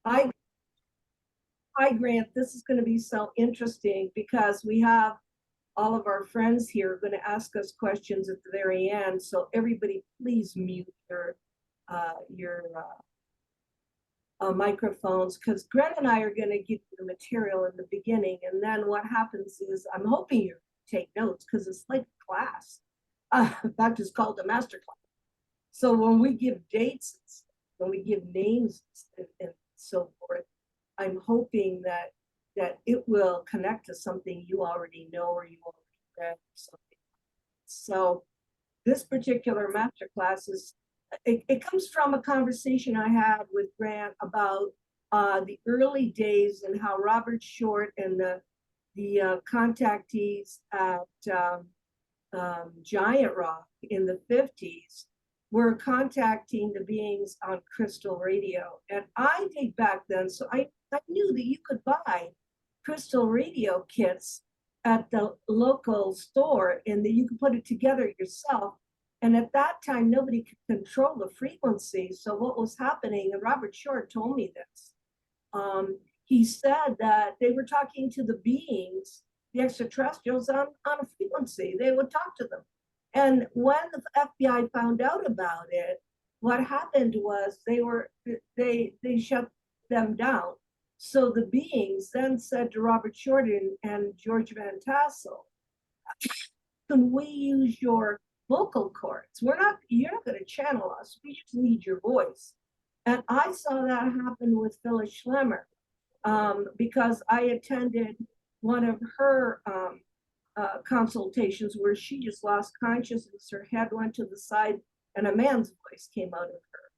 I, hi, Grant. This is going to be so interesting because we have all of our friends here going to ask us questions at the very end. So everybody, please mute your microphones, because Grant and I are going to give you the material in the beginning, and then what happens is I'm hoping you take notes because it's like a class. In fact, it's called a master class. So when we give dates, when we give names and so forth, I'm hoping that it will connect to something you already know or you already read or something. So this particular masterclass it comes from a conversation I had with Grant about the early days and how Robert Short and the contactees at Giant Rock in the 50s were contacting the beings on crystal radio. And I date back then, so I knew that you could buy crystal radio kits at the local store and that you could put it together yourself. And at that time, nobody could control the frequency. So what was happening, and Robert Short told me this, he said that they were talking to the beings, the extraterrestrials, on a frequency. They would talk to them. And when the FBI found out about it, what happened was they shut them down. So the beings then said to Robert Short and George Van Tassel, can we use your vocal cords? You're not going to channel us. We just need your voice. And I saw that happen with Phyllis Schlemmer because I attended one of her consultations where she just lost consciousness. Her head went to the side and a man's voice came out of her.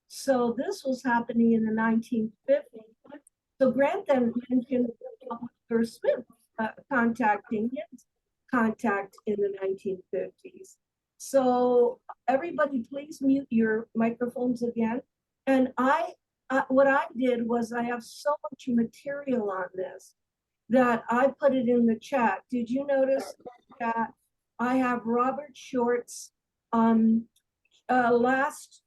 So this was happening in the 1950s. So Grant then mentioned Dr. Smith contacting his contact in the 1950s. So everybody, please mute your microphones again. And what I did was I have so much material on this that I put it in the chat. Did you notice that I have Robert Short's last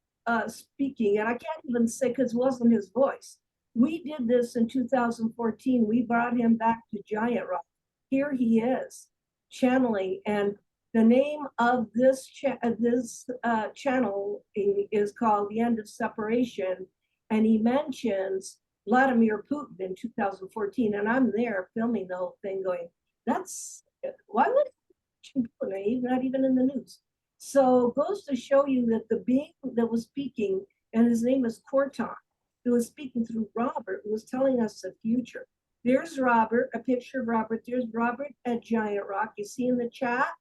speaking, and I can't even say because it wasn't his voice. We did this in 2014. We brought him back to Giant Rock. Here he is channeling, and the name of this channel is called The End of Separation, and he mentions Vladimir Putin in 2014, and I'm there filming the whole thing going, why would Putin? He's not even in the news. So it goes to show you that the being that was speaking, and his name is Corton, who was speaking through Robert, who was telling us the future. There's Robert, a picture of Robert. There's Robert at Giant Rock. You see in the chat?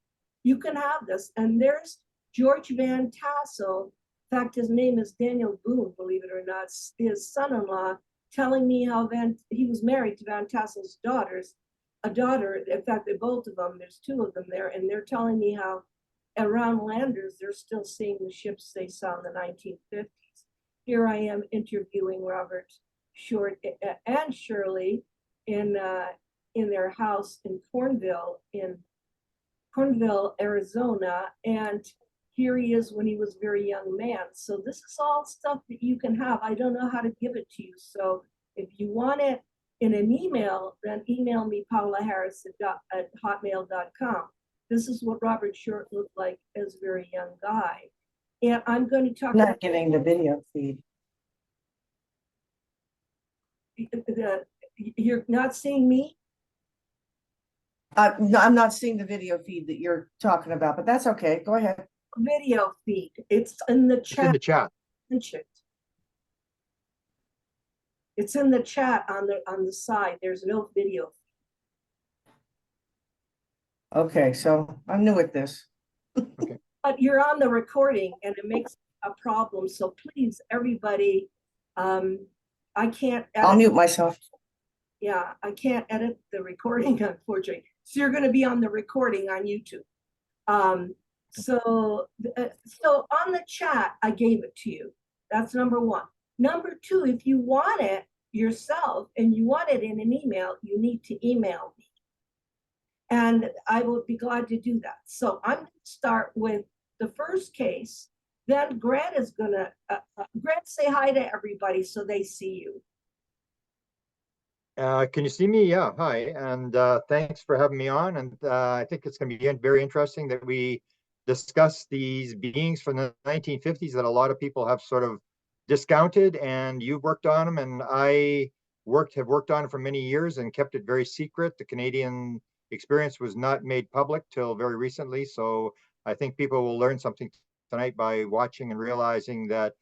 You can have this. And there's George Van Tassel. In fact, his name is Daniel Boone, believe it or not, his son-in-law, telling me how he was married to Van Tassel's a daughter. In fact, they're both of them. There's two of them there. And they're telling me how around Landers, they're still seeing the ships they saw in the 1950s. Here I am interviewing Robert Short and Shirley in their house in Cornville, Arizona. And here he is when he was a very young man. So this is all stuff that you can have. I don't know how to give it to you. So if you want it in an email, then email me Paola Harris at hotmail.com. This is what Robert Short looked like as a very young guy. And I'm going to talk about not getting the video feed. You're not seeing me? No, I'm not seeing the video feed that you're talking about, but that's okay. Go ahead. Video feed. It's in the chat. It's in the chat. It's in the chat on the side. There's no video. Okay, so I'm new at this. Okay. But you're on the recording and it makes a problem. So please, everybody, I can't edit. I'll mute myself. Yeah, I can't edit the recording, unfortunately. So you're going to be on the recording on YouTube. So on the chat, I gave it to you. That's number one. Number two, if you want it yourself and you want it in an email, you need to email me. And I will be glad to do that. So I'm going to start with the first case. Then Grant is going to, Grant, say hi to everybody so they see you. Can you see me? Yeah, hi, and thanks for having me on. And I think it's going to be very interesting that we discuss these beings from the 1950s that a lot of people have sort of discounted. And you've worked on them, and I have worked on it for many years and kept it very secret. The Canadian experience was not made public till very recently, so I think people will learn something tonight by watching and realizing that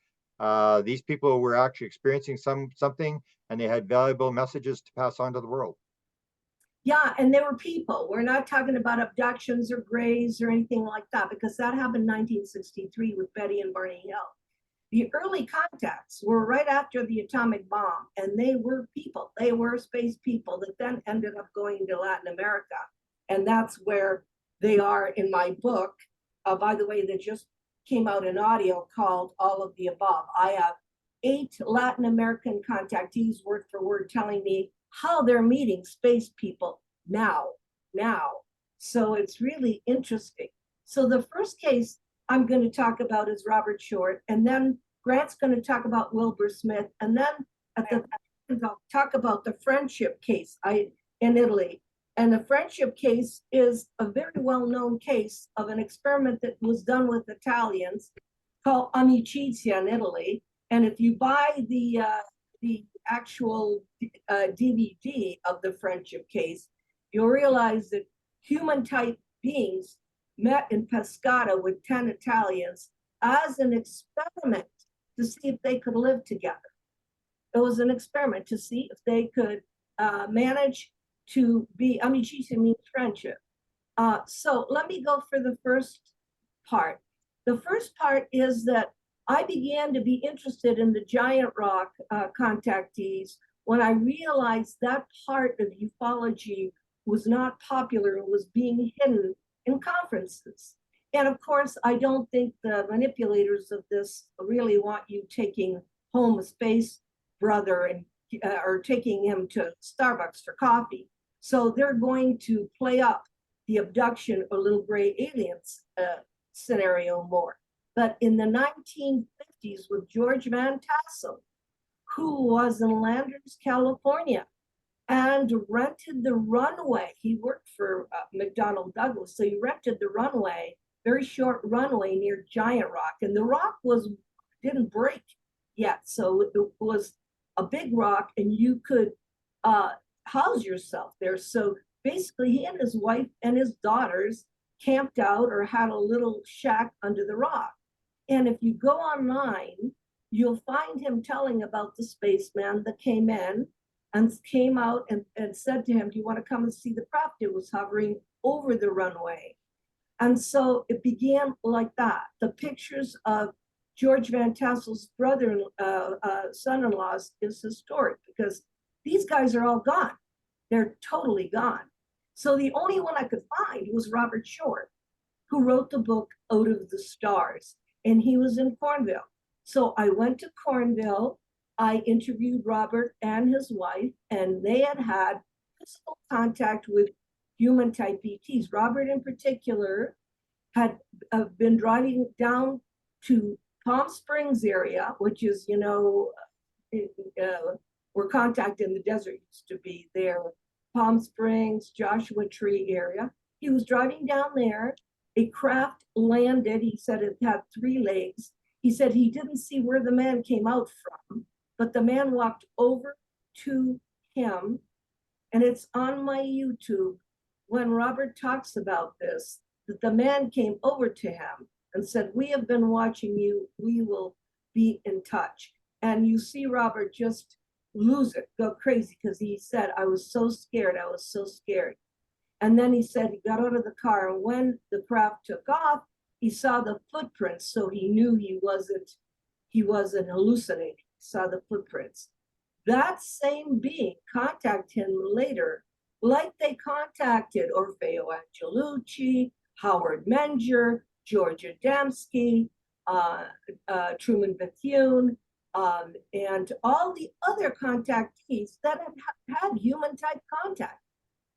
these people were actually experiencing something and they had valuable messages to pass on to the world. Yeah, and they were people. We're not talking about abductions or grays or anything like that, because that happened in 1963 with Betty and Barney Hill. The early contacts were right after the atomic bomb, and they were people. They were space people that then ended up going to Latin America. And that's where they are in my book. By the way, that just came out in audio called All of the Above. I have 8 Latin American contactees word for word telling me how they're meeting space people now. So it's really interesting. So the first case I'm going to talk about is Robert Short, and then Grant's going to talk about Wilbur Smith, and then at the end I'll talk about the friendship case in Italy. And the friendship case is a very well-known case of an experiment that was done with Italians called Amicizia in Italy. And if you buy the actual DVD of the friendship case, you'll realize that human type beings met in Pescara with 10 Italians as an experiment to see if they could live together. It was an experiment to see if they could manage to be, amicizia means friendship. So let me go for the first part. The first part is that I began to be interested in the giant rock contactees when I realized that part of ufology was not popular and was being hidden in conferences. And of course, I don't think the manipulators of this really want you taking home a space brother and or taking him to Starbucks for coffee. So they're going to play up the abduction or little gray aliens scenario more. But in the 1950s with George Van Tassel, who was in Landers, California, and rented the runway. He worked for McDonnell Douglas, so he rented the runway, very short runway near Giant Rock, and the rock didn't break yet, so it was a big rock, and you could house yourself there. So basically, he and his wife and his daughters camped out or had a little shack under the rock. And if you go online, you'll find him telling about the spaceman that came in and came out and said to him, "Do you want to come and see the craft?" It was hovering over the runway. And so it began like that. The pictures of George Van Tassel's brother, son-in-laws is historic because these guys are all gone. They're totally gone. So the only one I could find was Robert Short, who wrote the book Out of the Stars, and he was in Cornville. So I went to Cornville. I interviewed Robert and his wife, and they had physical contact with human type ETs. Robert in particular had been driving down to Palm Springs area, which is, where contact in the desert used to be there. Palm Springs, Joshua Tree area. He was driving down there. A craft landed. He said it had 3 legs. He said he didn't see where the man came out from, but the man walked over to him, and it's on my YouTube when Robert talks about this, that the man came over to him and said, "We have been watching you. We will be in touch." And you see Robert just lose it, go crazy, because he said, "I was so scared. I was so scared." And then he said he got out of the car, and when the craft took off, he saw the footprints, so he knew he wasn't hallucinating. He saw the footprints. That same being contacted him later, like they contacted Orfeo Angelucci, Howard Menger, George Adamski, Truman Bethune, and all the other contactees that had human type contact.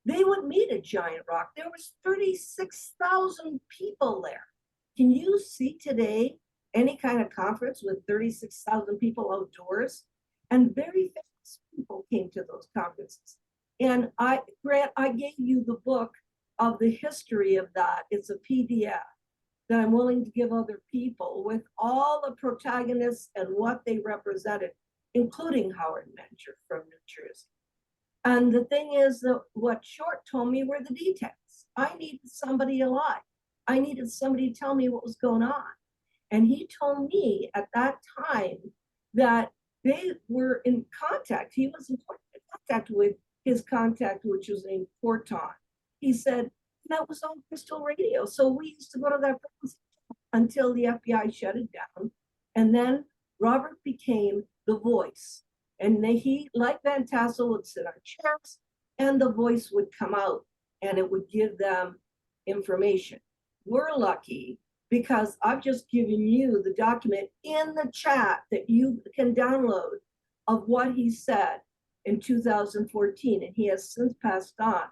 They would meet at Giant Rock. There was 36,000 people there. Can you see today any kind of conference with 36,000 people outdoors? And very famous people came to those conferences. And Grant, I gave you the book of the history of that. It's a PDF that I'm willing to give other people with all the protagonists and what they represented, including Howard Mencher from New Jersey. And the thing is that what Short told me were the details. I needed somebody alive. I needed somebody to tell me what was going on. And he told me at that time that they were in contact. He was in contact with his contact, which was named Corton. He said, that was on Crystal Radio. So we used to go to that until the FBI shut it down. And then Robert became the voice. And he, like Van Tassel, would sit on chairs and the voice would come out and it would give them information. We're lucky because I've just given you the document in the chat that you can download of what he said in 2014, and he has since passed on.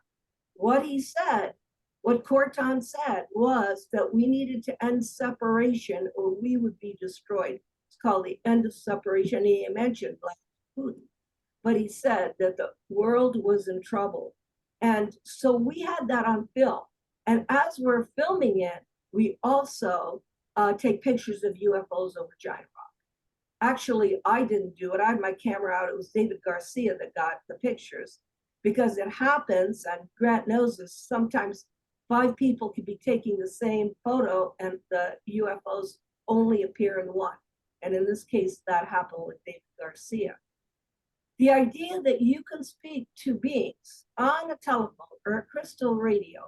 What he said, what Corton said was that we needed to end separation or we would be destroyed. It's called the end of separation. He mentioned Black Putin, but he said that the world was in trouble. And so we had that on film. And as we're filming it, we also take pictures of UFOs over Giant Rock. Actually, I didn't do it. I had my camera out. It was David Garcia that got the pictures because it happens, and Grant knows this, sometimes 5 people could be taking the same photo and the UFOs only appear in one. And in this case, that happened with David Garcia. The idea that you can speak to beings on a telephone or a crystal radio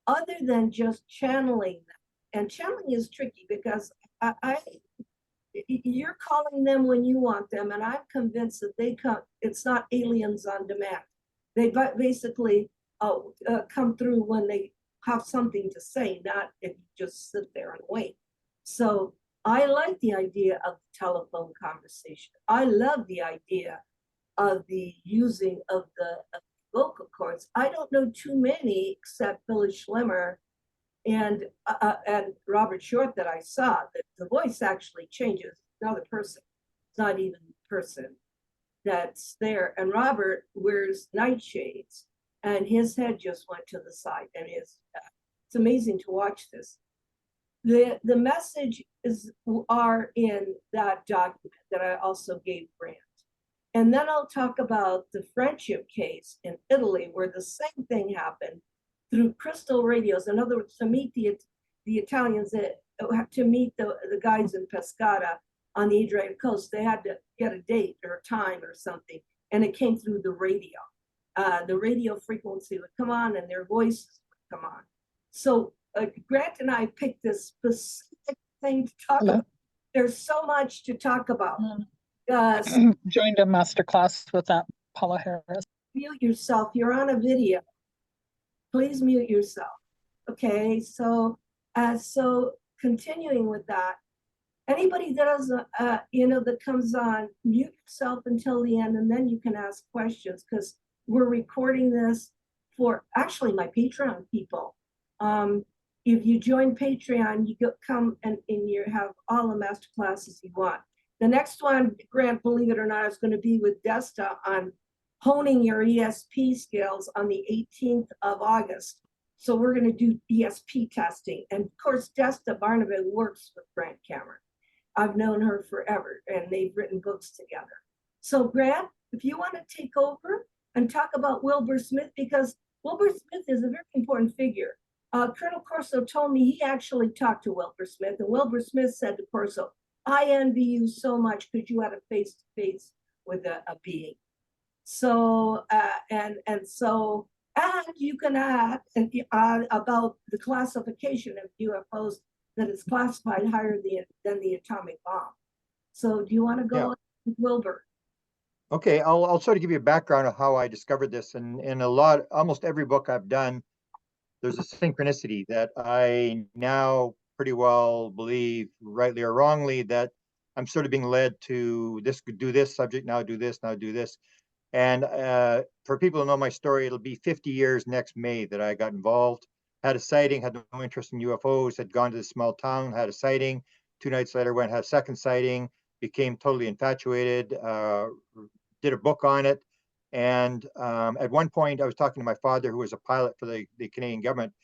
other than just channeling them. And channeling is tricky because you're calling them when you want them, and I'm convinced that they come, it's not aliens on demand. They basically come through when they have something to say, not if you just sit there and wait. So I like the idea of telephone conversation. I love the idea of the using of the vocal cords. I don't know too many except Phyllis Schlemmer and Robert Short that I saw. The voice actually changes. Another person. It's not even the person that's there. And Robert wears nightshades, and his head just went to the side. And it's amazing to watch this. The message are in that document that I also gave Grant. And then I'll talk about the friendship case in Italy, where the same thing happened through crystal radios. In other words, to meet the Italians, to meet the guys in Pescara on the Adriatic coast, they had to get a date or a time or something, and it came through the radio. The radio frequency would come on, and their voices would come on. So Grant and I picked this specific thing to talk about. There's so much to talk about. Joined a master class with that, Paola Harris. Mute yourself. You're on a video. Please mute yourself. Okay, so continuing with that, anybody that has that comes on, mute yourself until the end, and then you can ask questions because we're recording this for actually my Patreon people. If you join Patreon, you come and you have all the master classes you want. The next one, Grant, believe it or not, is going to be with Desta on honing your ESP skills on the 18th of August. So we're going to do ESP testing. And of course, Desta Barnabas works with Grant Cameron. I've known her forever, and they've written books together. So Grant, if you want to take over and talk about Wilbur Smith, because Wilbur Smith is a very important figure. Colonel Corso told me he actually talked to Wilbur Smith, and Wilbur Smith said to Corso, I envy you so much because you had a face-to-face with a being. So, and you can add about the classification of UFOs that is classified higher than the atomic bomb. So do you want to go with Wilbur? Okay, I'll sort of give you a background of how I discovered this. And in almost every book I've done, there's a synchronicity that I now pretty well believe, rightly or wrongly, that I'm sort of being led to do this subject, now do this, now do this. And for people who know my story, it'll be 50 years next May that I got involved. Had a sighting, had no interest in UFOs, had gone to this small town, had a sighting. 2 nights later, went, had a second sighting, became totally infatuated, did a book on it, And at one point, I was talking to my father, who was a pilot for the Canadian government,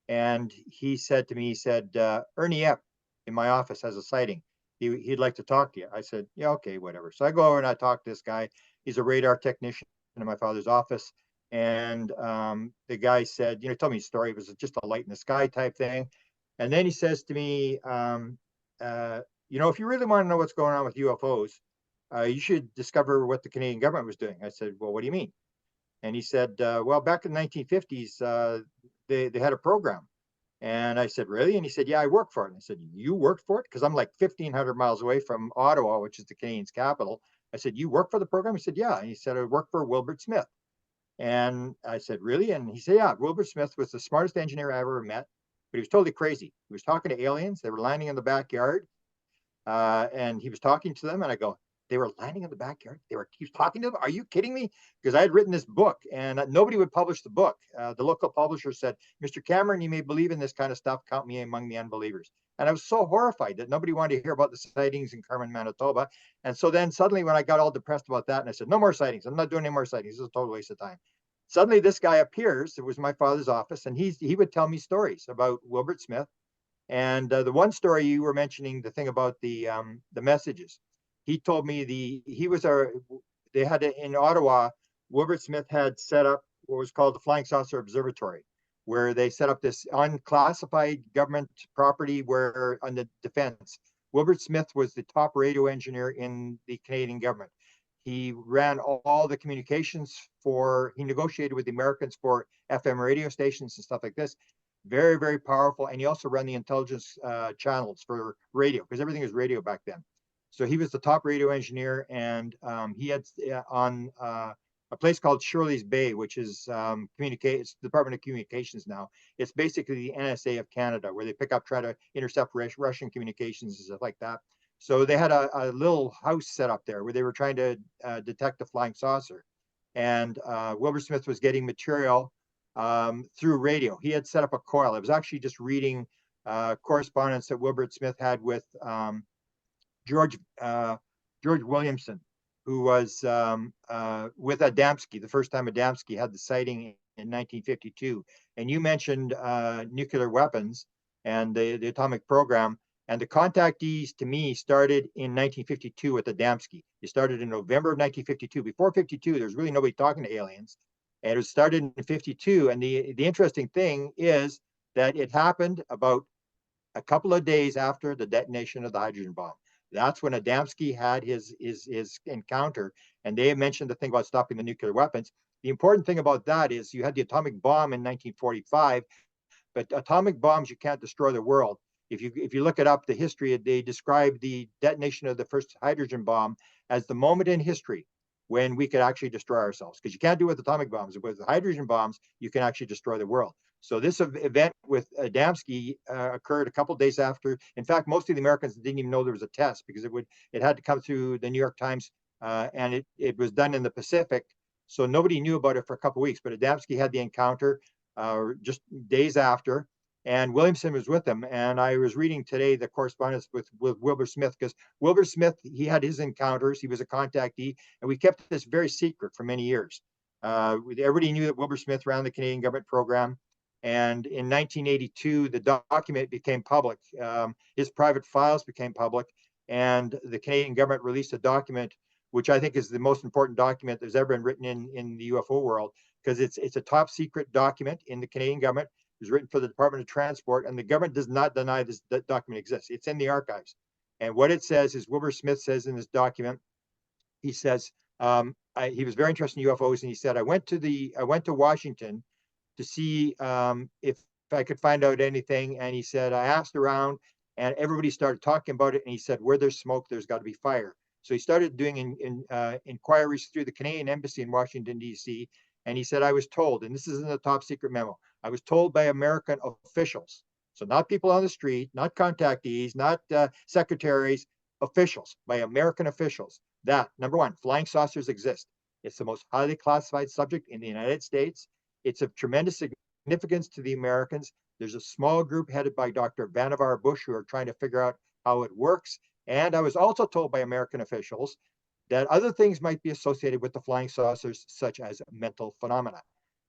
and he said to me, he said, Ernie Epp in my office has a sighting. He'd like to talk to you. I said, yeah, okay, whatever. So I go over and I talk to this guy. He's a radar technician in my father's office. And the guy said, tell me a story. It was just a light in the sky type thing. And then he says to me, if you really want to know what's going on with UFOs, you should discover what the Canadian government was doing. I said, well, what do you mean? And he said, well, back in the 1950s, they had a program. And I said, really? And he said, yeah, I work for it. And I said, you worked for it? Because I'm like 1,500 miles away from Ottawa, which is the Canadian's capital. I said, you work for the program? He said, yeah. And he said, I work for Wilbert Smith. And I said, really? And he said, yeah, Wilbur Smith was the smartest engineer I ever met, but he was totally crazy. He was talking to aliens. They were landing in the backyard. And he was talking to them. And I go, they were landing in the backyard. He was talking to them. Are you kidding me? Because I had written this book and nobody would publish the book. The local publisher said, Mr. Cameron, you may believe in this kind of stuff. Count me among the unbelievers. And I was so horrified that nobody wanted to hear about the sightings in Carmen, Manitoba. And so then suddenly when I got all depressed about that and I said, no more sightings. I'm not doing any more sightings. This is a total waste of time. Suddenly this guy appears. It was my father's office. And he would tell me stories about Wilbert Smith. And the one story you were mentioning, the thing about the messages, he told me they had in Ottawa, Wilbert Smith had set up what was called the Flying Saucer Observatory, where they set up this unclassified government property where on the defense, Wilbert Smith was the top radio engineer in the Canadian government. He ran all the communications he negotiated with the Americans for FM radio stations and stuff like this. Very, very powerful. And he also ran the intelligence channels for radio, because everything was radio back then. So he was the top radio engineer, and he had on a place called Shirley's Bay, which is it's the Department of Communications now. It's basically the NSA of Canada, where they try to intercept Russian communications and stuff like that. So they had a little house set up there where they were trying to detect the flying saucer. And Wilbur Smith was getting material through radio. He had set up a coil. I was actually just reading correspondence that Wilbert Smith had with George Williamson, who was with Adamski, the first time Adamski had the sighting in 1952. And you mentioned nuclear weapons and the atomic program. And the contactees, to me, started in 1952 with Adamski. It started in November of 1952. Before 52, there's really nobody talking to aliens. And it started in 52. And the interesting thing is that it happened about a couple of days after the detonation of the hydrogen bomb. That's when Adamski had his encounter, and they mentioned the thing about stopping the nuclear weapons. The important thing about that is you had the atomic bomb in 1945, but atomic bombs, you can't destroy the world. If you look it up, the history, they describe the detonation of the first hydrogen bomb as the moment in history when we could actually destroy ourselves, because you can't do it with atomic bombs. With hydrogen bombs, you can actually destroy the world. So this event with Adamski occurred a couple of days after. In fact, most of the Americans didn't even know there was a test, because it had to come through the New York Times, and it was done in the Pacific. So nobody knew about it for a couple of weeks. But Adamski had the encounter just days after, and Williamson was with him. And I was reading today the correspondence with Wilbur Smith, because Wilbur Smith, he had his encounters. He was a contactee, and we kept this very secret for many years. Everybody knew that Wilbur Smith ran the Canadian government program. And in 1982, the document became public. His private files became public, and the Canadian government released a document, which I think is the most important document that's ever been written in the UFO world, because it's a top secret document in the Canadian government. It was written for the Department of Transport, and the government does not deny that document exists. It's in the archives. And what it says is, Wilbur Smith says in this document, he says, he was very interested in UFOs, and he said, I went to Washington to see if I could find out anything. And he said, I asked around, and everybody started talking about it. And he said, where there's smoke, there's got to be fire. So he started doing inquiries through the Canadian Embassy in Washington, D.C. And he said, I was told, and this is in the top secret memo, I was told by American officials, so not people on the street, not contactees, not secretaries, officials, by American officials, that, number one, flying saucers exist. It's the most highly classified subject in the United States. It's of tremendous significance to the Americans. There's a small group headed by Dr. Vannevar Bush who are trying to figure out how it works. And I was also told by American officials that other things might be associated with the flying saucers, such as mental phenomena.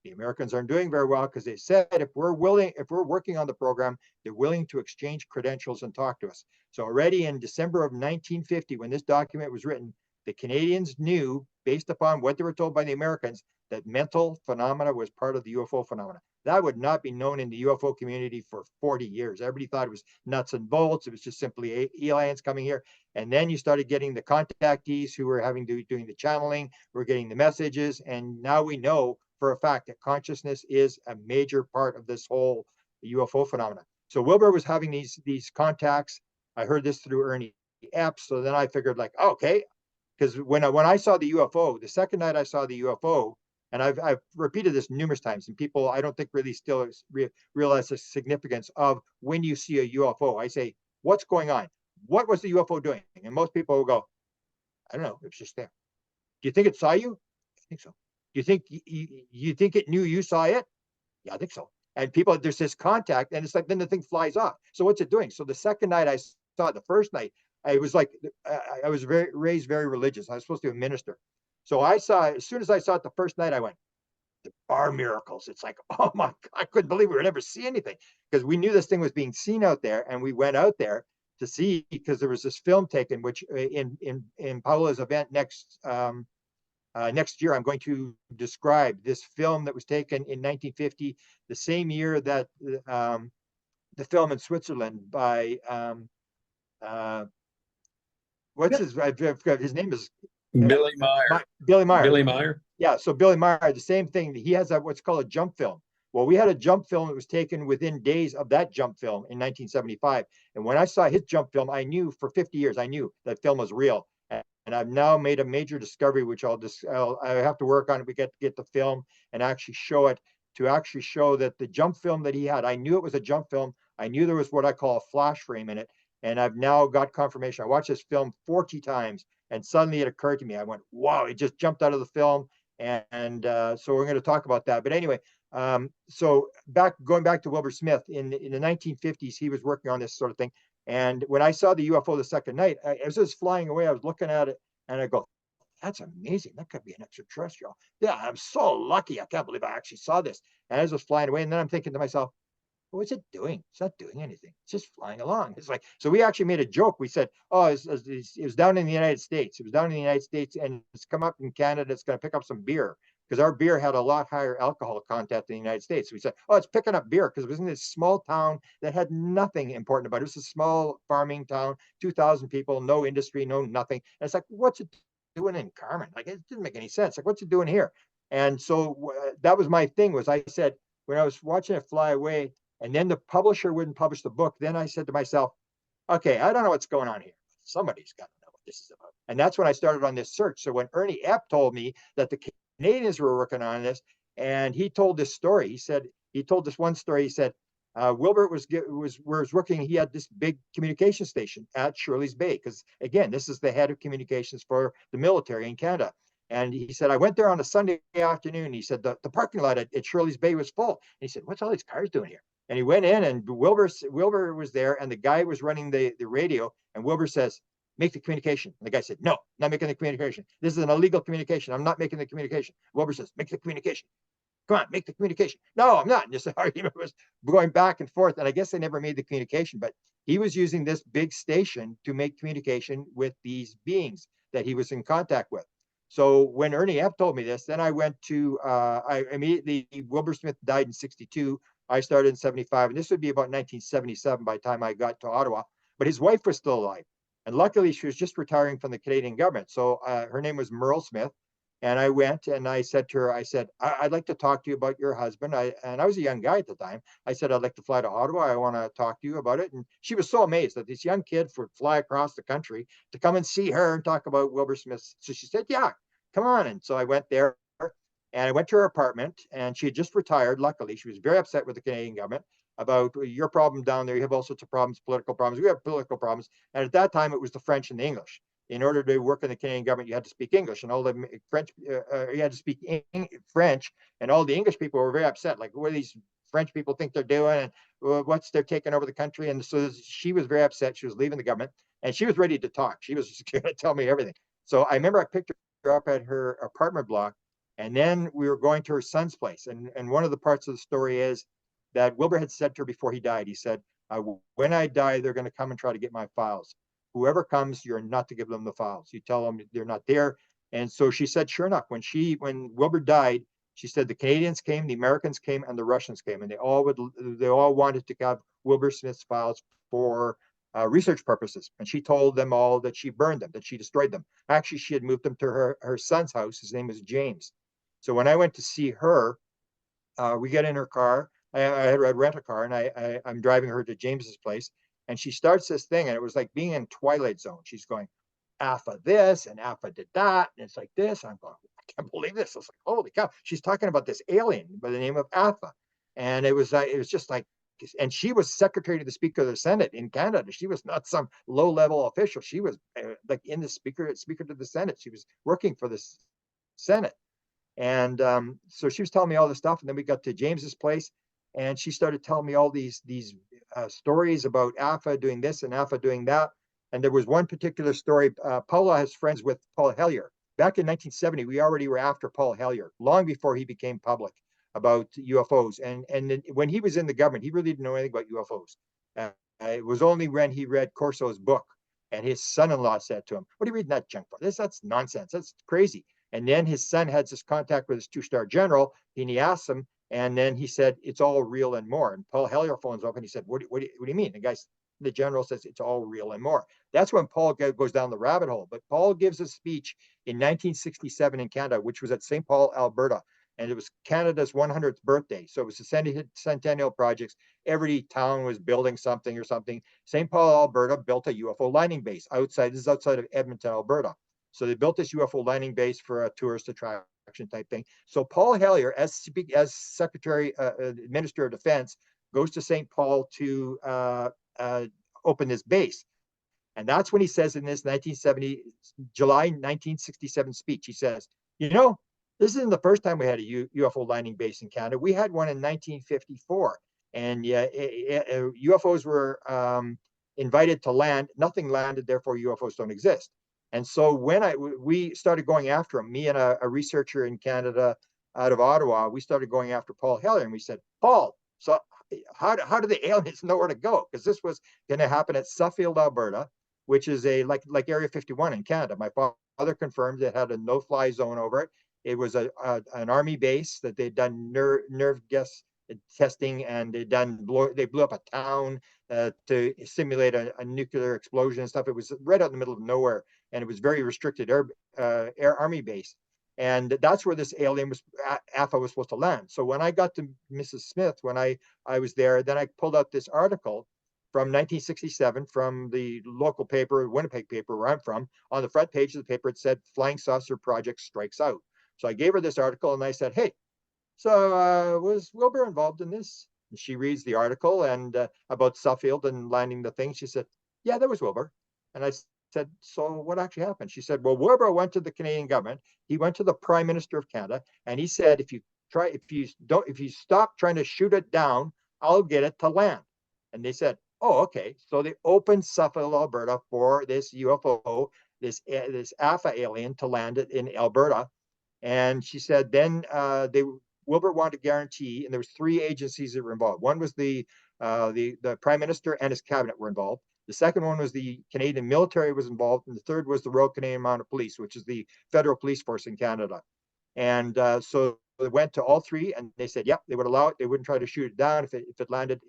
The Americans aren't doing very well because they said if we're working on the program, they're willing to exchange credentials and talk to us. So already in December of 1950, when this document was written, the Canadians knew, based upon what they were told by the Americans, that mental phenomena was part of the UFO phenomena. That would not be known in the UFO community for 40 years. Everybody thought it was nuts and bolts. It was just simply aliens coming here. And then you started getting the contactees who were doing the channeling, we're getting the messages. And now we know for a fact that consciousness is a major part of this whole UFO phenomena. So Wilbur was having these contacts. I heard this through Ernie Epps. So then I figured like, okay, because when I saw the UFO, the second night I saw the UFO, and I've repeated this numerous times, and people I don't think really still realize the significance of when you see a UFO. I say, what's going on? What was the UFO doing? And most people will go, I don't know, it was just there. Do you think it saw you? I think so. Do you think it knew you saw it? Yeah, I think so. And people, there's this contact, and it's like then the thing flies off. So what's it doing? So the second night I saw it, the first night, I was like, I was raised very religious. I was supposed to be a minister. So I saw, as soon as I saw it the first night, I went, there are miracles. It's like, oh my God, I couldn't believe we would ever see anything because we knew this thing was being seen out there, and we went out there to see because there was this film taken, which in Paola's event next year, I'm going to describe this film that was taken in 1950, the same year that the film in Switzerland by what's his name is Billy Meyer. Billy Meyer. Billy Meyer. Yeah, so Billy Meyer, the same thing. He has what's called a jump film. Well, we had a jump film that was taken within days of that jump film in 1975. And when I saw his jump film, I knew for 50 years, I knew that film was real. And I've now made a major discovery, which I have to work on it. We get the film and actually show it, to actually show that the jump film that he had, I knew it was a jump film. I knew there was what I call a flash frame in it. And I've now got confirmation. I watched this film 40 times, and suddenly it occurred to me. I went, wow, it just jumped out of the film. And so we're going to talk about that. But anyway, so going back to Wilbur Smith, in the 1950s, he was working on this sort of thing. And when I saw the UFO the second night, as it was flying away, I was looking at it and I go, that's amazing. That could be an extraterrestrial. Yeah, I'm so lucky. I can't believe I actually saw this. And as it was flying away, and then I'm thinking to myself, what's it doing? It's not doing anything. It's just flying along. It's like, so we actually made a joke. We said, oh, it was down in the United States. It was down in the United States, and it's come up in Canada. It's going to pick up some beer because our beer had a lot higher alcohol content in the United States. We said, oh, it's picking up beer because it was in this small town that had nothing important about it. It was a small farming town, 2,000 people, no industry, no nothing. And it's like, what's it doing in Carmen? Like, it didn't make any sense. Like, what's it doing here? And so that was my thing, was I said, when I was watching it fly away, and then the publisher wouldn't publish the book, then I said to myself, okay, I don't know what's going on here. Somebody's got to know what this is about. And that's when I started on this search. So when Ernie Epp told me that the Canadians were working on this, and he told this story, he told this one story. He said, Wilbur was working, he had this big communication station at Shirley's Bay, because again, this is the head of communications for the military in Canada. And he said, I went there on a Sunday afternoon. He said, the parking lot at Shirley's Bay was full. And he said, what's all these cars doing here? And he went in, and Wilbur was there, and the guy was running the radio, and Wilbur says, make the communication. And the guy said, no, not making the communication. This is an illegal communication. I'm not making the communication. Wilbur says, make the communication. Come on, make the communication. No, I'm not. And just the argument was going back and forth. And I guess they never made the communication, but he was using this big station to make communication with these beings that he was in contact with. So when Ernie F told me this, then I went to, I immediately, Wilbur Smith died in 62. I started in 75, and this would be about 1977 by the time I got to Ottawa, but his wife was still alive. And luckily she was just retiring from the Canadian government. So her name was Merle Smith. And I went and I said to her, I said, I'd like to talk to you about your husband. And I was a young guy at the time. I said, I'd like to fly to Ottawa. I want to talk to you about it. And she was so amazed that this young kid would fly across the country to come and see her and talk about Wilbur Smith. So she said, yeah, come on. And so I went there, and I went to her apartment, and she had just retired. Luckily, she was very upset with the Canadian government about your problem down there. You have all sorts of problems, political problems. We have political problems. And at that time, it was the French and the English. In order to work in the Canadian government, you had to speak English, and all the French, you had to speak French, and all the English people were very upset. Like, what do these French people think they're doing, and they're taking over the country? And so she was very upset. She was leaving the government, and she was ready to talk. She was going to tell me everything. So I remember I picked her up at her apartment block, and then we were going to her son's place. And one of the parts of the story is that Wilbur had said to her before he died, he said, when I die, they're going to come and try to get my files. Whoever comes, you're not to give them the files. You tell them they're not there. And so she said, sure enough, when Wilbur died, she said the Canadians came, the Americans came, and the Russians came, and they all wanted to have Wilbur Smith's files for research purposes. And she told them all that she burned them, that she destroyed them. Actually, she had moved them to her son's house. His name was James. So when I went to see her, we get in her car. I had a rent a car, and I'm driving her to James's place, and she starts this thing, and it was like being in Twilight Zone. She's going, Alpha this and Alpha did that, and it's like this. I'm going, I can't believe this. It's like, holy cow! She's talking about this alien by the name of Alpha, and it was just like, and she was secretary to the Speaker of the Senate in Canada. She was not some low level official. She was like in the speaker to the Senate. She was working for the Senate. And so she was telling me all this stuff, and then we got to James's place, and she started telling me all these stories about Alpha doing this and Alpha doing that. And there was one particular story. Paola has friends with Paul Hellyer. Back in 1970, we already were after Paul Hellyer, long before he became public about UFOs. And when he was in the government, he really didn't know anything about UFOs. It was only when he read Corso's book, and his son-in-law said to him, "What are you reading that junk for? That's nonsense. That's crazy." And then his son had this contact with his two-star general, and he asked him, and then he said, "It's all real and more." And Paul Hellyer phones up, and he said, what do you mean? The general says, "It's all real and more." That's when Paul goes down the rabbit hole. But Paul gives a speech in 1967 in Canada, which was at St. Paul, Alberta. And it was Canada's 100th birthday. So it was the Centennial Projects. Every town was building something or something. St. Paul, Alberta built a UFO landing base outside of Edmonton, Alberta. So they built this UFO landing base for a tourist attraction type thing. So Paul Hellyer, as Secretary, Minister of Defense, goes to St. Paul to open this base. And that's when he says in this July 1967 speech, he says, this isn't the first time we had a UFO landing base in Canada. We had one in 1954. And UFOs were invited to land. Nothing landed, therefore UFOs don't exist. And so when we started going after him, me and a researcher in Canada out of Ottawa, we started going after Paul Hellyer, and we said, Paul, so how do the aliens know where to go? Because this was going to happen at Suffield, Alberta, which is like Area 51 in Canada. My father confirmed it had a no-fly zone over it. It was an army base that they'd done nerve gas testing, and they blew up a town to simulate a nuclear explosion and stuff. It was right out in the middle of nowhere, and it was very restricted air army base. And that's where this alien Alpha was supposed to land. So when I got to Mrs. Smith, when I was there, then I pulled out this article from 1967 from the local paper, Winnipeg paper, where I'm from. On the front page of the paper, it said, "Flying Saucer Project Strikes Out." So I gave her this article, and I said, "Hey, so was Wilbur involved in this?" And she reads the article and about Suffield and landing the thing. She said, "Yeah, there was Wilbur." And I said, "So what actually happened?" She said, "Well, Wilbur went to the Canadian government. He went to the Prime Minister of Canada, and he said, if you stop trying to shoot it down, I'll get it to land." And they said, "Oh, okay." So they opened Suffield, Alberta, for this UFO, this Alpha alien, to land it in Alberta. And she said then Wilbur wanted a guarantee, and there was 3 agencies that were involved. One was the Prime Minister and his cabinet were involved. The second one was the Canadian military was involved, and the third was the Royal Canadian Mounted Police, which is the federal police force in Canada. And so they went to all 3, and they said, yep, they would allow it. They wouldn't try to shoot it down if it landed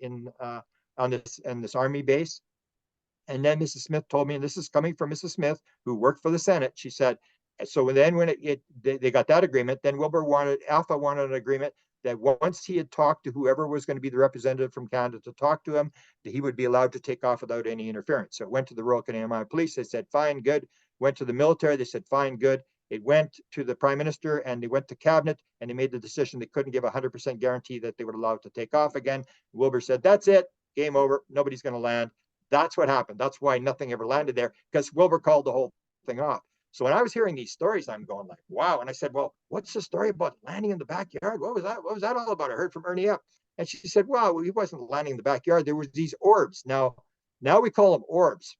on this army base. And then Mrs. Smith told me, and this is coming from Mrs. Smith, who worked for the Senate. She said, so then when they got that agreement, then Alpha wanted an agreement that once he had talked to whoever was going to be the representative from Canada to talk to him, that he would be allowed to take off without any interference. So it went to the Royal Canadian Mounted Police. They said, fine, good. Went to the military. They said, fine, good. It went to the Prime Minister, and they went to cabinet, and they made the decision they couldn't give 100% guarantee that they would allow it to take off again. Wilbur said, that's it. Game over. Nobody's going to land. That's what happened. That's why nothing ever landed there, because Wilbur called the whole thing off. So when I was hearing these stories, I'm going like, wow. And I said, well, what's the story about landing in the backyard? What was that? What was that all about? I heard from Ernie Up. And she said, well, he wasn't landing in the backyard. There was these orbs. Now we call them orbs.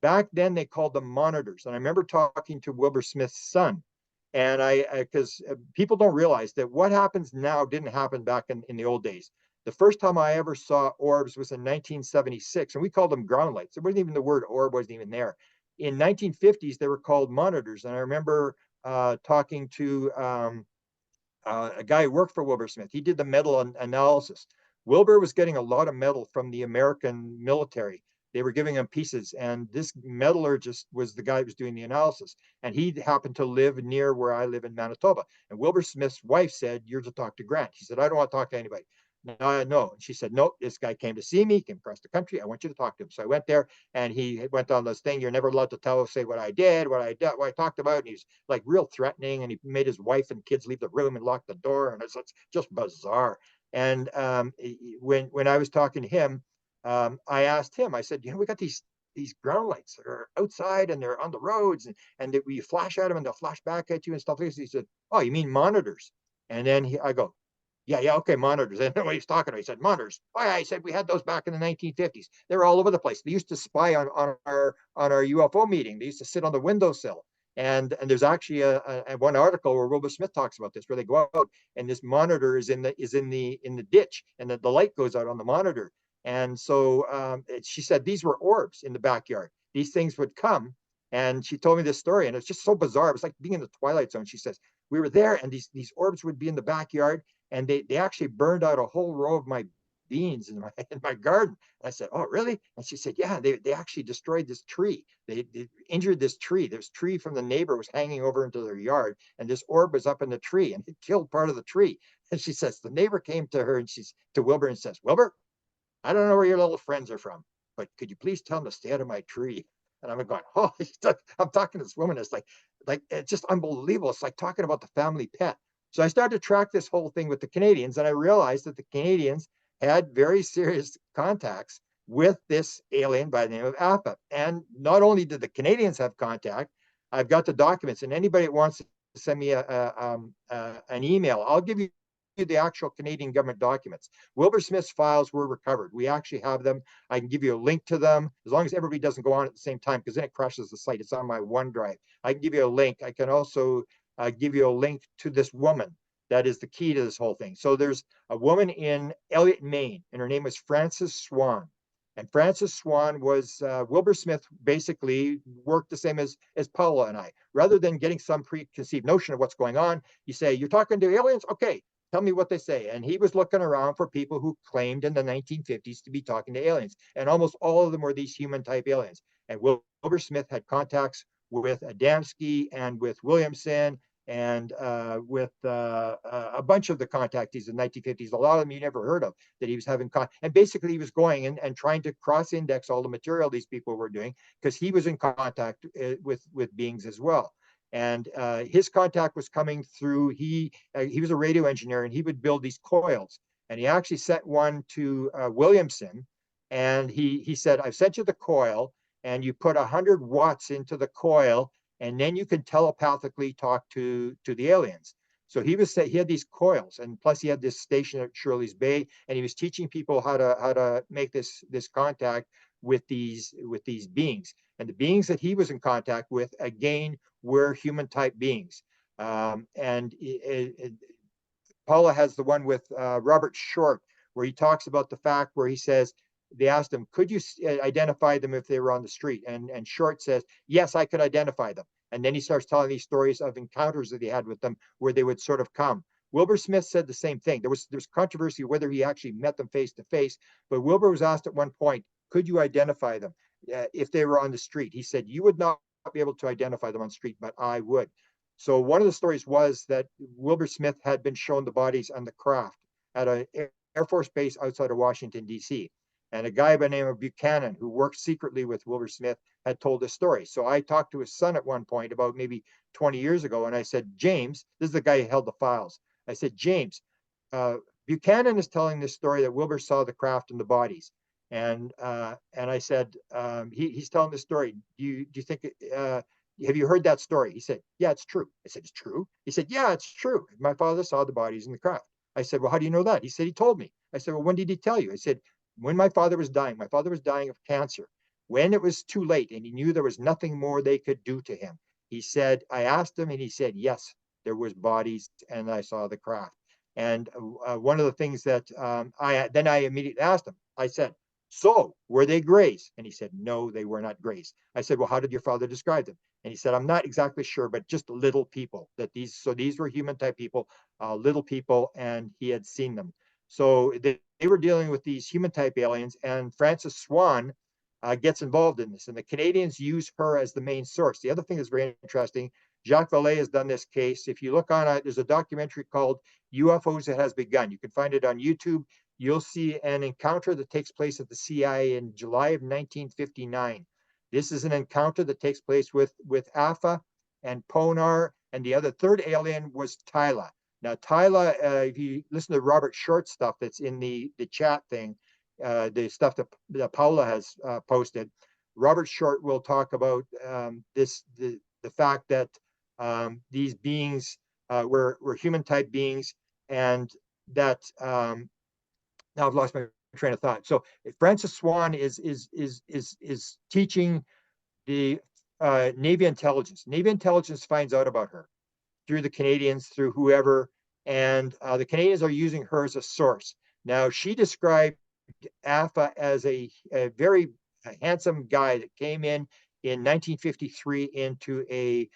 Back then they called them monitors. And I remember talking to Wilbur Smith's son. And because people don't realize that what happens now didn't happen back in the old days. The first time I ever saw orbs was in 1976, and we called them ground lights. It wasn't even the word orb wasn't even there. In 1950s, they were called monitors. And I remember talking to a guy who worked for Wilbur Smith. He did the metal analysis. Wilbur was getting a lot of metal from the American military. They were giving him pieces, and this metallurgist was the guy who was doing the analysis. And he happened to live near where I live in Manitoba. And Wilbur Smith's wife said, "You're to talk to Grant." He said, "I don't want to talk to anybody." No. And she said, "No, this guy came to see me, came across the country. I want you to talk to him." So I went there, and he went on this thing. You're never allowed to say what I did, what I talked about. And he's like real threatening, and he made his wife and kids leave the room and lock the door. And it's just bizarre. And when I was talking to him, I asked him, I said, we got these ground lights that are outside and they're on the roads, and that we flash at them and they'll flash back at you and stuff like this. He said, "Oh, you mean monitors?" And then I go, yeah, okay, monitors. And what he's talking about, he said, "Monitors." "Oh yeah," I said, "we had those back in the 1950s. They were all over the place. They used to spy on our UFO meeting. They used to sit on the windowsill." And there's actually a one article where Wilbur Smith talks about this, where they go out and this monitor is in the ditch, and the light goes out on the monitor. And so she said these were orbs in the backyard. These things would come, and she told me this story, and it's just so bizarre. It was like being in the Twilight Zone. She says we were there, and these orbs would be in the backyard, and they actually burned out a whole row of my beans in my garden. And I said, "Oh, really?" And she said, "Yeah, they actually destroyed this tree. They injured this tree. This tree from the neighbor was hanging over into their yard, and this orb was up in the tree, and it killed part of the tree." And she says the neighbor came to her, and she's to Wilbur and says, "Wilbur, I don't know where your little friends are from, but could you please tell them to stay out of my tree?" And I'm going, "Oh," I'm talking to this woman. It's like it's just unbelievable. It's like talking about the family pet. So I started to track this whole thing with the Canadians, and I realized that the Canadians had very serious contacts with this alien by the name of Appa. And not only did the Canadians have contact, I've got the documents, and anybody that wants to send me an email, I'll give you the actual Canadian government documents. Wilbur Smith's files were recovered. We actually have them. I can give you a link to them, as long as everybody doesn't go on at the same time, because then it crashes the site. It's on my OneDrive. I can give you a link. I can also give you a link to this woman. That is the key to this whole thing. So there's a woman in Elliott, Maine, and her name was Frances Swan. And Frances Swan was Wilbur Smith basically worked the same as Paola and I. Rather than getting some preconceived notion of what's going on, you say, "You're talking to aliens? Okay, tell me what they say." And he was looking around for people who claimed in the 1950s to be talking to aliens. And almost all of them were these human type aliens. And Wilbur Smith had contacts with Adamski and with Williamson and with a bunch of the contactees in the 1950s. A lot of them you never heard of, that he was having and basically he was going and trying to cross-index all the material these people were doing, because he was in contact with beings as well. And his contact was coming through, he was a radio engineer, and he would build these coils. And he actually sent one to Williamson, and he said, "I've sent you the coil, and you put 100 watts into the coil, and then you can telepathically talk to the aliens." So he had these coils, and plus he had this station at Shirley's Bay, and he was teaching people how to make this contact with these beings. And the beings that he was in contact with, again, were human type beings. And Paula has the one with Robert Short, where he talks about the fact where he says, they asked him, "Could you identify them if they were on the street?" And Short says, "Yes, I could identify them." And then he starts telling these stories of encounters that he had with them, where they would sort of come. Wilbur Smith said the same thing. There's controversy whether he actually met them face to face, but Wilbur was asked at one point, "Could you identify them if they were on the street?" He said, "You would not be able to identify them on the street, but I would." So one of the stories was that Wilbur Smith had been shown the bodies on the craft at an Air Force base outside of Washington, D.C. And a guy by the name of Buchanan, who worked secretly with Wilbur Smith, had told this story. So I talked to his son at one point about maybe 20 years ago, and I said, "James," this is the guy who held the files. I said, "James, Buchanan is telling this story that Wilbur saw the craft and the bodies." And I said, he's telling this story. Do you think, have you heard that story? He said, "Yeah, it's true." I said, "It's true?" He said, "Yeah, it's true. My father saw the bodies in the craft." I said, "Well, how do you know that?" He said, "He told me." I said, "Well, when did he tell you?" I said, "When my father was dying of cancer." When it was too late and he knew there was nothing more they could do to him, he said, I asked him and he said, yes, there was bodies and I saw the craft. And one of the things that I immediately asked him, I said, so were they grays? And he said, no, they were not grays. I said, well, how did your father describe them? And he said, I'm not exactly sure, but just little people. So these were human type people, little people, and he had seen them. So they were dealing with these human type aliens, and Frances Swan gets involved in this, and the Canadians use her as the main source. The other thing that's very interesting, Jacques Vallée has done this case. If you look on it, there's a documentary called UFOs That Has Begun. You can find it on YouTube. You'll see an encounter that takes place at the CIA in July of 1959. This is an encounter that takes place with Alpha and Ponar, and the other third alien was Tyla. Now, Tyla, if you listen to Robert Short stuff that's in the chat thing, the stuff that Paola has posted, Robert Short will talk about the fact that these beings were human type beings, and that now I've lost my train of thought. So Frances Swan is teaching the Navy intelligence. Navy intelligence finds out about her through the Canadians, through whoever, and the Canadians are using her as a source. Now, she described Alpha as a very handsome guy that came in 1953 into a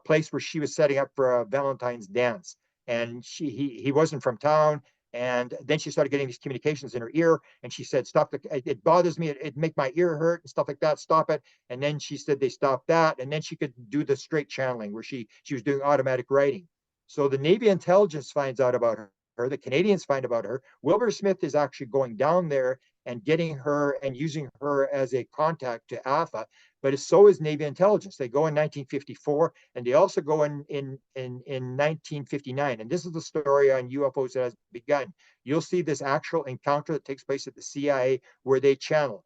place where she was setting up for a Valentine's dance, and he wasn't from town. And then she started getting these communications in her ear, and she said, "Stop! It bothers me. It make my ear hurt and stuff like that. Stop it!" And then she said they stopped that, and then she could do the straight channeling where she was doing automatic writing. So the Navy intelligence finds out about her. The Canadians find about her. Wilbur Smith is actually going down there and getting her and using her as a contact to Alpha, but so is Navy intelligence. They go in 1954, and they also go in 1959. And this is the story on UFOs that has begun. You'll see this actual encounter that takes place at the CIA where they channel.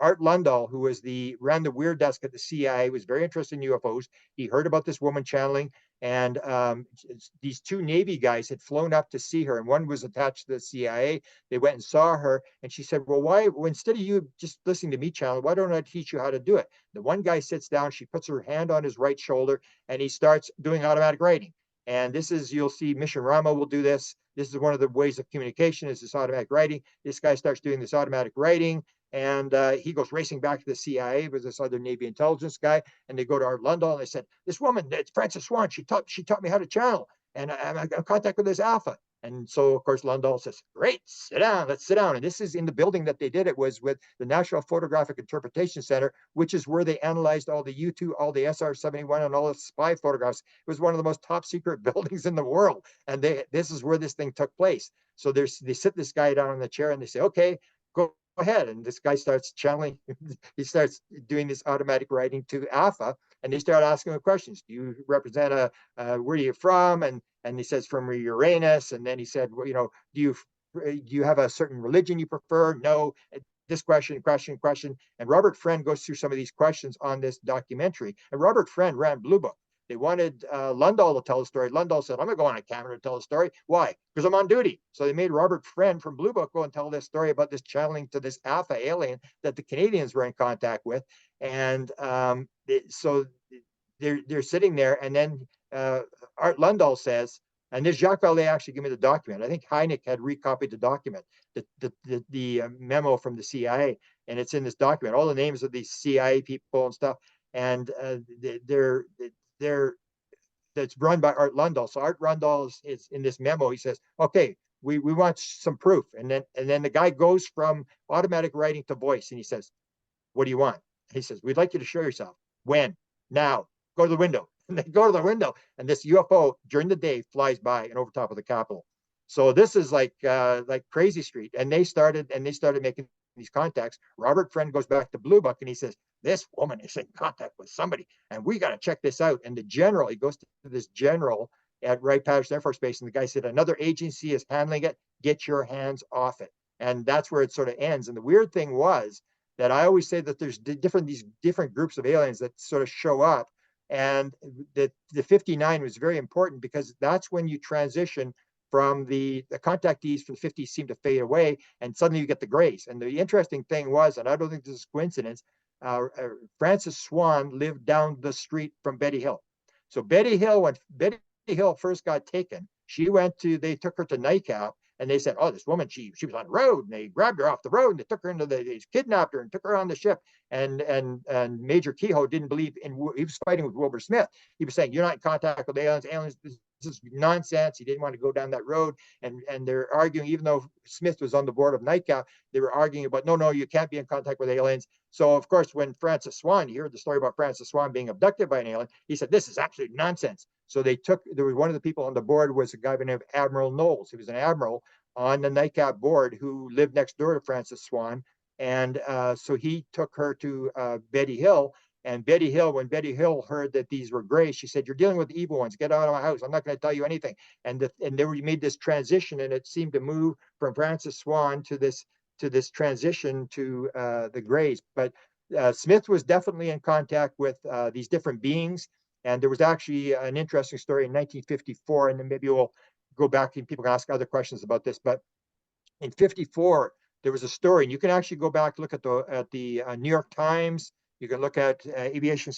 Art Lundahl, who ran the weird desk at the CIA, was very interested in UFOs. He heard about this woman channeling, and these two Navy guys had flown up to see her, and one was attached to the CIA. They went and saw her, and she said, well, why, instead of you just listening to me channel, why don't I teach you how to do it? The one guy sits down, she puts her hand on his right shoulder, and he starts doing automatic writing. And this is, you'll see Mission Rama will do this. This is one of the ways of communication, is this automatic writing. This guy starts doing this automatic writing, and he goes racing back to the CIA with this other Navy intelligence guy, and they go to Art Lundahl, and they said, this woman, it's Frances Swan, she taught me how to channel, and I'm in contact with this Alpha. And so, of course, Lundahl says, great, sit down, let's sit down. And this is in the building that they did it, was with the National Photographic Interpretation Center, which is where they analyzed all the U-2, all the SR-71, and all the spy photographs. It was one of the most top secret buildings in the world. And this is where this thing took place. So they sit this guy down in the chair, and they say, okay, go ahead. And this guy starts channeling, he starts doing this automatic writing to Alpha, and they start asking him questions. Do you represent where are you from? And he says, from Uranus. And then he said, well, do you have a certain religion you prefer? No. This question. And Robert Friend goes through some of these questions on this documentary. And Robert Friend ran Blue Book. They wanted Lundahl to tell the story. Lundahl said, I'm going to go on a camera to tell the story. Why? Because I'm on duty. So they made Robert Friend from Blue Book go and tell this story about this channeling to this Alpha alien that the Canadians were in contact with. And so they're sitting there, and then Art Lundahl says, and this Jacques Vallée actually gave me the document. I think Hynek had recopied the document, the memo from the CIA, and it's in this document, all the names of these CIA people and stuff. And that's run by Art Lundahl. So Art Lundahl is in this memo. He says, okay, we want some proof. And then the guy goes from automatic writing to voice, and he says, what do you want? He says, we'd like you to show yourself. When? Now. Go to the window. And they go to the window, and this UFO during the day flies by and over top of the Capitol. So this is like Crazy Street. And they started making these contacts. Robert Friend goes back to Blue Book, and he says, this woman is in contact with somebody, and we got to check this out. And the general, he goes to this general at Wright-Patterson Air Force Base, and the guy said, another agency is handling it. Get your hands off it. And that's where it sort of ends. And the weird thing was that I always say that there's these different groups of aliens that sort of show up. And the 59 was very important, because that's when you transition from the contactees from the 50s seem to fade away, and suddenly you get the grays. And the interesting thing was, and I don't think this is coincidence, Francis Swan lived down the street from Betty Hill. So Betty Hill, when Betty Hill first got taken, they took her to NICAP, and they said, oh, this woman, she was on the road, and they grabbed her off the road, and they took her they kidnapped her and took her on the ship. And Major Kehoe didn't believe he was fighting with Wilbur Smith. He was saying, you're not in contact with aliens, this is nonsense. He didn't want to go down that road. And they're arguing, even though Smith was on the board of NICAP, they were arguing about, no, you can't be in contact with aliens. So, of course, when Francis Swan, you heard the story about Francis Swan being abducted by an alien, he said, this is absolute nonsense. So there was one of the people on the board was a guy by the name of Admiral Knowles. He was an admiral on the NICAP board who lived next door to Francis Swan. And so he took her to Betty Hill. And Betty Hill, when Betty Hill heard that these were grays, she said, you're dealing with the evil ones. Get out of my house. I'm not going to tell you anything. And they made this transition, and it seemed to move from Francis Swan to this transition to the grays. But Smith was definitely in contact with these different beings. And there was actually an interesting story in 1954, and then maybe we'll go back and people can ask other questions about this. But in 54, there was a story, and you can actually go back, look at the New York Times. You can look at Aviation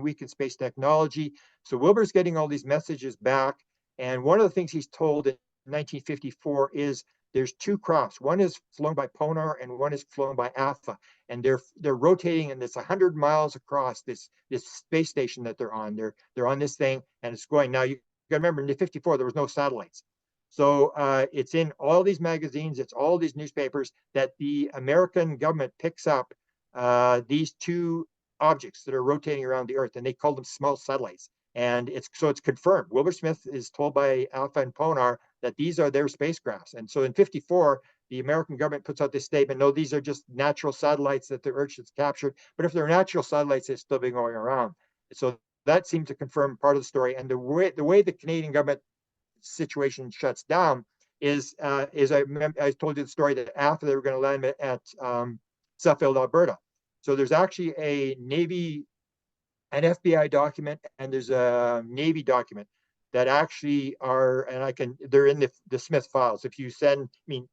Week in Space Technology. So Wilbur's getting all these messages back. And one of the things he's told in 1954 is there's two crafts. One is flown by Ponar and one is flown by AFA. And they're rotating, and it's 100 miles across this space station that they're on. They're on this thing, and it's going. Now, you got to remember, in 54, there was no satellites. So it's in all these magazines, it's all these newspapers that the American government picks up these two objects that are rotating around the Earth, and they call them small satellites. And it's confirmed. Wilbur Smith is told by Alpha and Ponar that these are their spacecrafts. And so in 54, the American government puts out this statement, no, these are just natural satellites that the Earth has captured. But if they're natural satellites, they've still been going around. So that seemed to confirm part of the story. And the way the Canadian government situation shuts down is I told you the story that after they were going to land at Suffield, Alberta. So there's actually an FBI document, and there's a Navy document that actually are, and they're in the Smith files. If you send me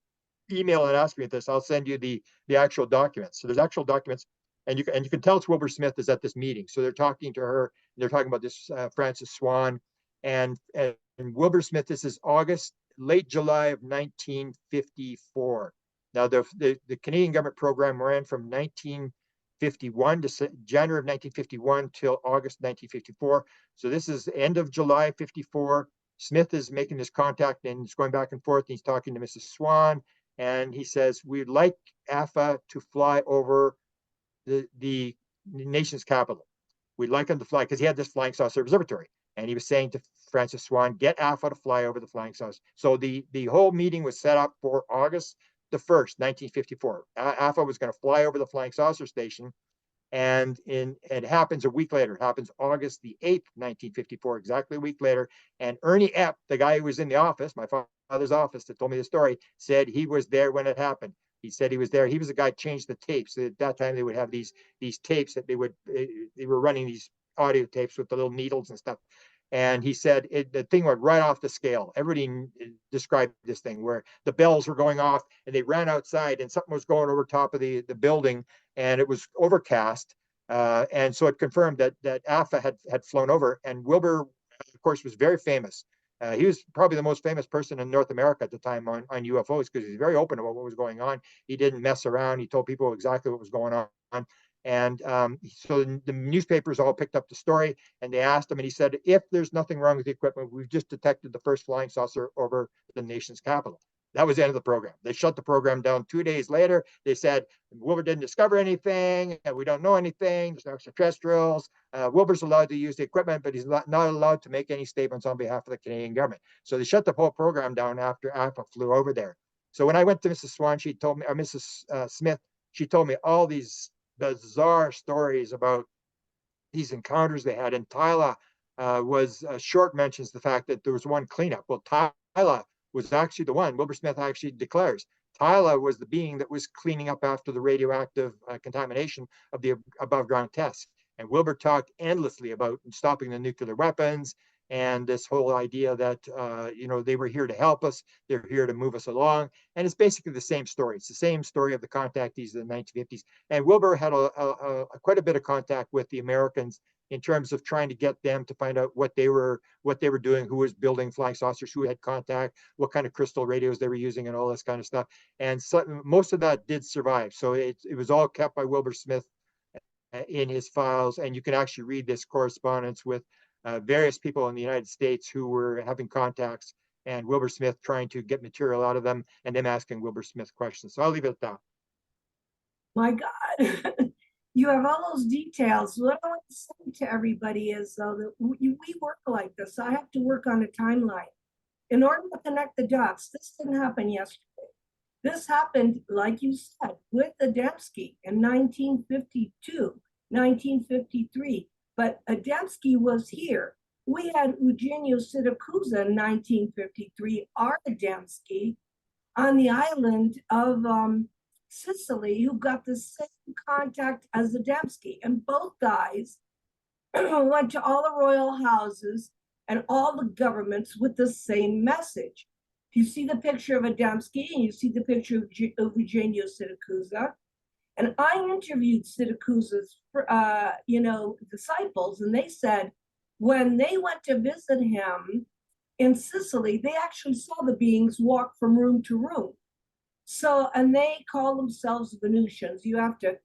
email and ask me this, I'll send you the actual documents. So there's actual documents, and you can tell it's Wilbur Smith is at this meeting. So they're talking to her, and they're talking about this Francis Swan, and Wilbur Smith. This is late July of 1954. Now the Canadian government program ran from 1951 to January of 1951 till August 1954. So this is end of July 54. Smith is making this contact, and he's going back and forth, and he's talking to Mrs. Swan, and he says, we'd like AFA to fly over the nation's capital. We'd like him to fly, because he had this flying saucer observatory. And he was saying to Francis Swan, get AFA to fly over the flying saucer. So the whole meeting was set up for August the 1st, 1954. AFA was going to fly over the flying saucer station. And it happens a week later. It happens August the 8th, 1954, exactly a week later. And Ernie Epp, the guy who was in the office, my father's office that told me the story, said he was there when it happened. He said he was there. He was the guy who changed the tapes. So at that time, they would have these tapes that they were running these audio tapes with the little needles and stuff. And he said the thing went right off the scale. Everybody described this thing where the bells were going off, and they ran outside, and something was going over top of the building, and it was overcast. And so it confirmed that AFA had flown over. And Wilbur, of course, was very famous. He was probably the most famous person in North America at the time on UFOs, because he was very open about what was going on. He didn't mess around. He told people exactly what was going on. And so the newspapers all picked up the story, and they asked him, and he said, if there's nothing wrong with the equipment, we've just detected the first flying saucer over the nation's capital. That was the end of the program. They shut the program down 2 days later. They said, Wilbur didn't discover anything, and we don't know anything. There's no extraterrestrials. Wilbur's allowed to use the equipment, but he's not allowed to make any statements on behalf of the Canadian government. So they shut the whole program down after AFA flew over there. So when I went to Mrs. Swan, she told me, or Mrs. Smith, she told me all these bizarre stories about these encounters they had. And Tyla short mentions the fact that there was one cleanup. Well, Tyla was actually the one, Wilbur Smith actually declares, Tyla was the being that was cleaning up after the radioactive contamination of the above ground tests. And Wilbur talked endlessly about stopping the nuclear weapons and this whole idea that they were here to help us, they're here to move us along, and it's basically the same story. It's the same story of the contactees of the 1950s. And Wilbur had quite a bit of contact with the Americans in terms of trying to get them to find out what they were doing, who was building flying saucers, who had contact, what kind of crystal radios they were using, and all this kind of stuff. And so, most of that did survive. So it was all kept by Wilbur Smith in his files, and you can actually read this correspondence with various people in the United States who were having contacts, and Wilbur Smith trying to get material out of them, and them asking Wilbur Smith questions. So I'll leave it at that. My God, you have all those details. What I want to say to everybody is, though, that we work like this. I have to work on a timeline. In order to connect the dots, this didn't happen yesterday. This happened, like you said, with Adamski in 1952, 1953. But Adamski was here. We had Eugenio Siracusa in 1953, our Adamski, on the island of Sicily, who got the same contact as Adamski. And both guys went to all the royal houses and all the governments with the same message. You see the picture of Adamski and you see the picture of Eugenio Siracusa. And I interviewed Siracusa's, disciples, and they said when they went to visit him in Sicily, they actually saw the beings walk from room to room. So, and they call themselves Venusians. You have to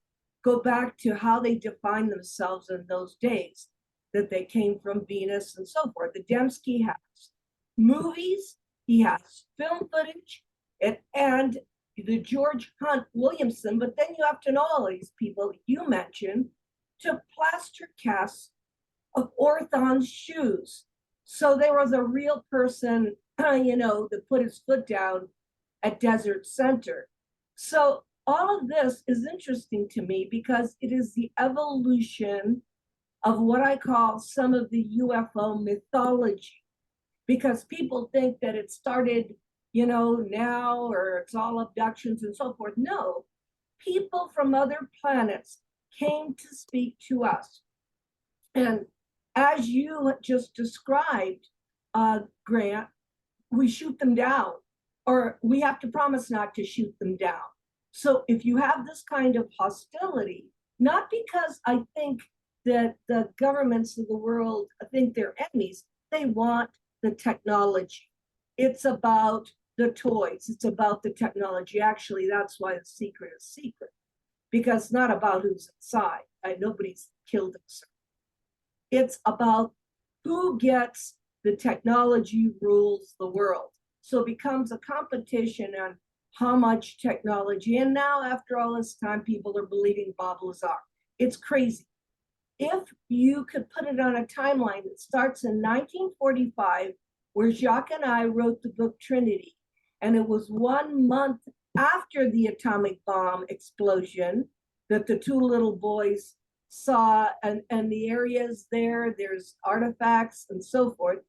go back to how they defined themselves in those days, that they came from Venus and so forth. Adamski has movies, he has film footage, and the George Hunt Williamson, but then you have to know all these people you mentioned, took plaster casts of Orthon's shoes. So there was a real person, that put his foot down at Desert Center. So all of this is interesting to me because it is the evolution of what I call some of the UFO mythology. Because people think that it started, now, or it's all abductions and so forth. No, people from other planets came to speak to us. And as you just described, Grant, we shoot them down, or we have to promise not to shoot them down. So if you have this kind of hostility, not because I think that the governments of the world think they're enemies, they want the technology. It's about the toys. It's about the technology. Actually, that's why the secret is secret, because it's not about who's inside. Nobody's killed himself. It's about who gets the technology rules the world. So it becomes a competition on how much technology. And now, after all this time, people are believing Bob Lazar. It's crazy. If you could put it on a timeline that starts in 1945, where Jacques and I wrote the book Trinity, and it was 1 month after the atomic bomb explosion that the two little boys saw, and the areas there's artifacts and so forth.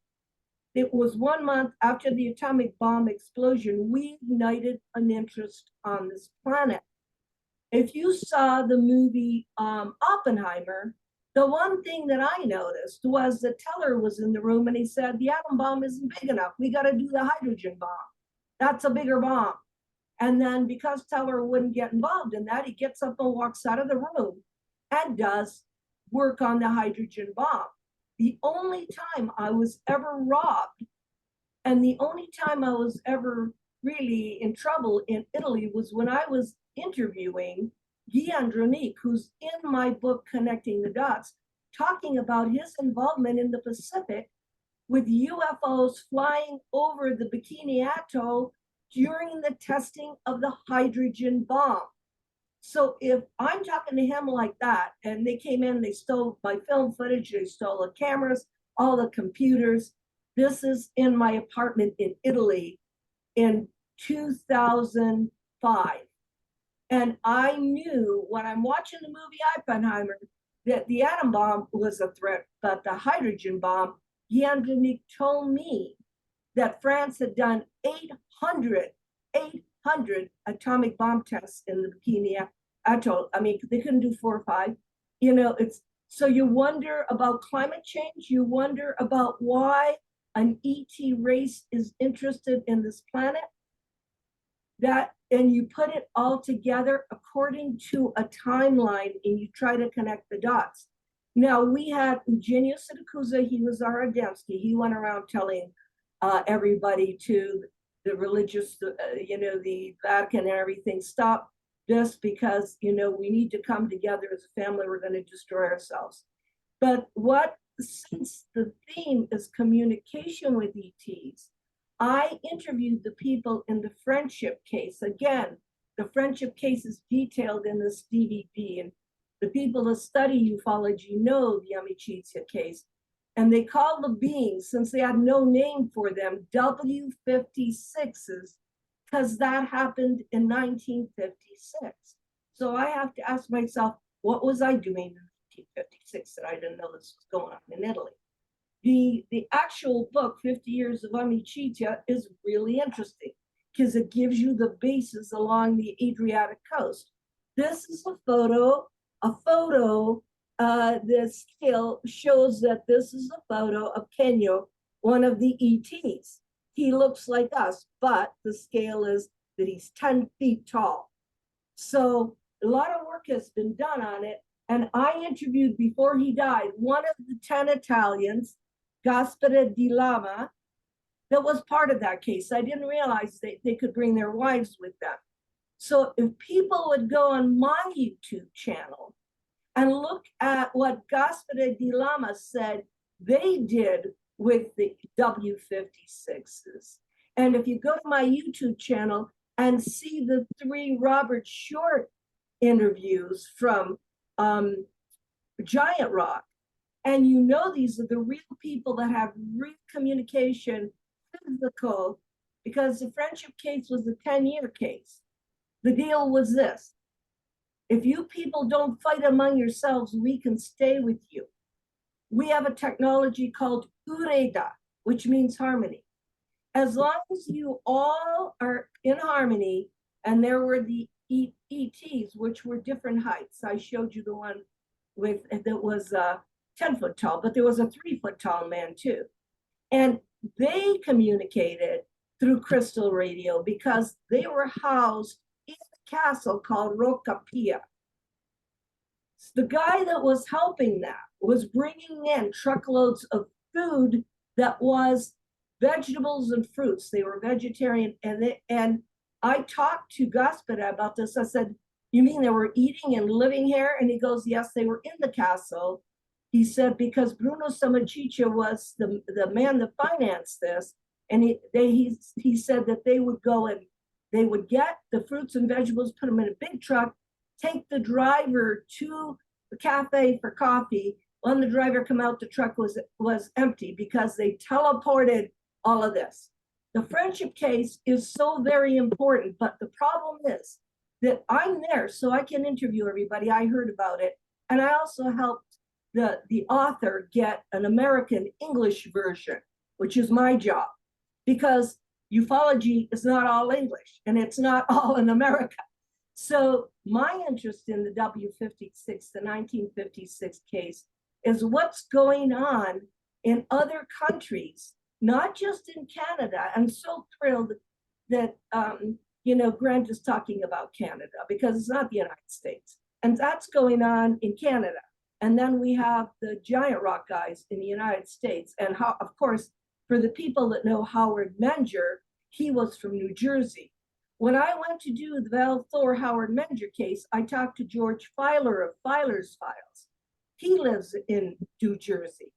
It was 1 month after the atomic bomb explosion, we ignited an interest on this planet. If you saw the movie Oppenheimer, the one thing that I noticed was that Teller was in the room and he said, the atom bomb isn't big enough. We got to do the hydrogen bomb. That's a bigger bomb. And then because Teller wouldn't get involved in that, he gets up and walks out of the room and does work on the hydrogen bomb. The only time I was ever robbed and the only time I was ever really in trouble in Italy was when I was interviewing Guy Andronique, who's in my book, Connecting the Dots, talking about his involvement in the Pacific with UFOs flying over the Bikini Atoll during the testing of the hydrogen bomb. So if I'm talking to him like that, and they came in, they stole my film footage, they stole the cameras, all the computers. This is in my apartment in Italy in 2005. And I knew when I'm watching the movie Oppenheimer that the atom bomb was a threat, but the hydrogen bomb, Guy Andronique told me that France had done 800 atomic bomb tests in the Bikini Atoll. I mean, they couldn't do 4 or 5. So you wonder about climate change, you wonder about why an ET race is interested in this planet. And you put it all together according to a timeline and you try to connect the dots. Now we had Eugenio Siracusa, he was our Adamski. He went around telling everybody to the religious, the Vatican and everything, stop this because, we need to come together as a family, we're going to destroy ourselves. But since the theme is communication with ETs, I interviewed the people in the friendship case. Again, the friendship case is detailed in this DVD, and the people that study ufology know the Amicizia case. And they called the beings, since they had no name for them, W56s, because that happened in 1956. So I have to ask myself, what was I doing in 1956 that I didn't know this was going on in Italy? The actual book, 50 Years of Amicizia, is really interesting because it gives you the bases along the Adriatic coast. This is a photo. The scale shows that this is a photo of Kenyo, one of the ETs. He looks like us, but the scale is that he's 10 feet tall. So a lot of work has been done on it. And I interviewed, before he died, one of the 10 Italians, Gaspare di Lama, that was part of that case. I didn't realize they could bring their wives with them. So if people would go on my YouTube channel and look at what Gaspare di Lama said they did with the W56s, and if you go to my YouTube channel and see the 3 Robert Short interviews from Giant Rock, and these are the real people that have real communication, physical, because the friendship case was a 10-year case. The deal was this: if you people don't fight among yourselves, we can stay with you. We have a technology called Ureda, which means harmony. As long as you all are in harmony, and there were the ETs, which were different heights. I showed you the one that was 10 foot tall, but there was a 3 foot tall man too. And they communicated through crystal radio because they were housed in a castle called Rocca Pia. The guy that was helping that was bringing in truckloads of food that was vegetables and fruits. They were vegetarian. And I talked to Gaspare about this. I said, you mean they were eating and living here? And he goes, yes, they were in the castle. He said, because Bruno Sammachicha was the man that financed this. And he said that they would go and they would get the fruits and vegetables, put them in a big truck, take the driver to the cafe for coffee. When the driver come out, the truck was empty because they teleported all of this. The friendship case is so very important, but the problem is that I'm there so I can interview everybody. I heard about it. And I also helped the author get an American English version, which is my job, because ufology is not all English and it's not all in America. So my interest in the W56, the 1956 case, is what's going on in other countries, not just in Canada. I'm so thrilled that, Grant is talking about Canada because it's not the United States. And that's going on in Canada. And then we have the Giant Rock guys in the United States. And of course, for the people that know Howard Menger, he was from New Jersey. When I went to do the Val Thor Howard Menger case, I talked to George Filer of Filer's Files. He lives in New Jersey.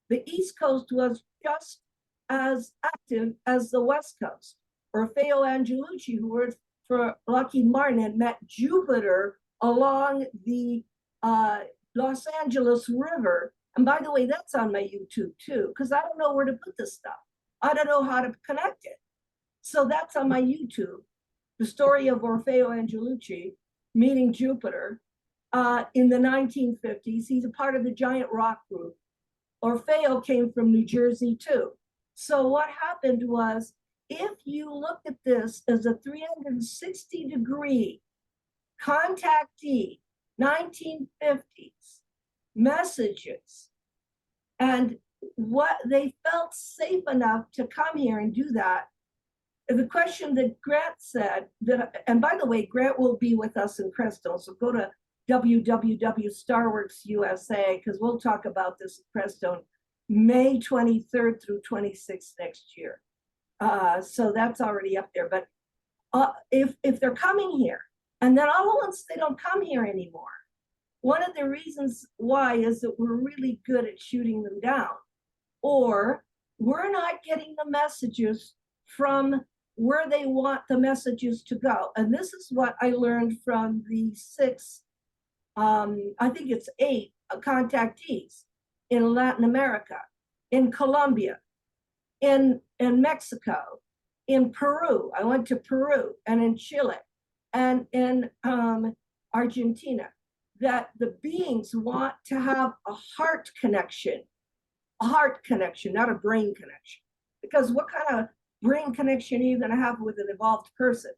The East Coast was just as active as the West Coast. Orfeo Angelucci, who worked for Lockheed Martin, had met Jupiter along the Los Angeles River. And by the way, that's on my YouTube too, because I don't know where to put this stuff. I don't know how to connect it. So that's on my YouTube. The story of Orfeo Angelucci meeting Jupiter in the 1950s. He's a part of the Giant Rock group. Orfeo came from New Jersey too. So what happened was, if you look at this as a 360-degree contactee, 1950s, messages. And what they felt safe enough to come here and do that. The question that Grant said that, and by the way, Grant will be with us in Crestone. So go to www.StarworksUSA, because we'll talk about this in Crestone, May 23rd through 26th next year. So that's already up there. But if they're coming here, and then all at once they don't come here anymore, one of the reasons why is that we're really good at shooting them down, or we're not getting the messages from where they want the messages to go. And this is what I learned from the 6, I think it's 8 contactees in Latin America, in Colombia, in Mexico, in Peru. I went to Peru, and in Chile, and in Argentina, that the beings want to have a heart connection, not a brain connection. Because what kind of brain connection are you going to have with an evolved person?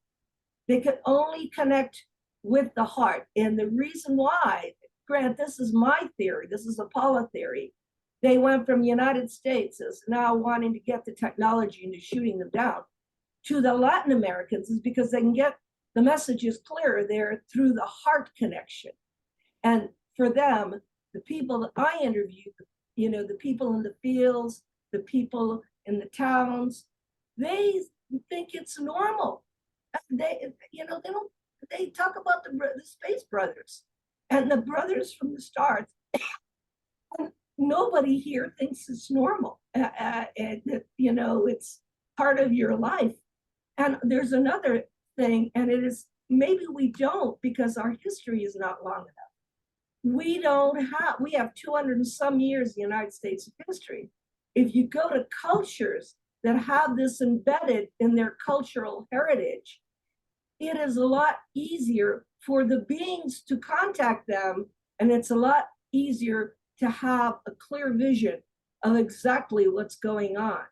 They can only connect with the heart. And the reason why, Grant, this is my theory, this is a Paula theory, they went from the United States as now wanting to get the technology into shooting them down to the Latin Americans is because they can get the messages clearer there through the heart connection. And for them, the people that I interviewed, you know, the people in the fields, the people in the towns, they think it's normal. They, you know, they talk about the Space Brothers and the brothers from the stars. And nobody here thinks it's normal. And, you know, it's part of your life. And there's another thing, and it is maybe we don't because our history is not long enough. We have 200 and some years in the United States of history. If you go to cultures that have this embedded in their cultural heritage, it is a lot easier for the beings to contact them, and it's a lot easier to have a clear vision of exactly what's going on.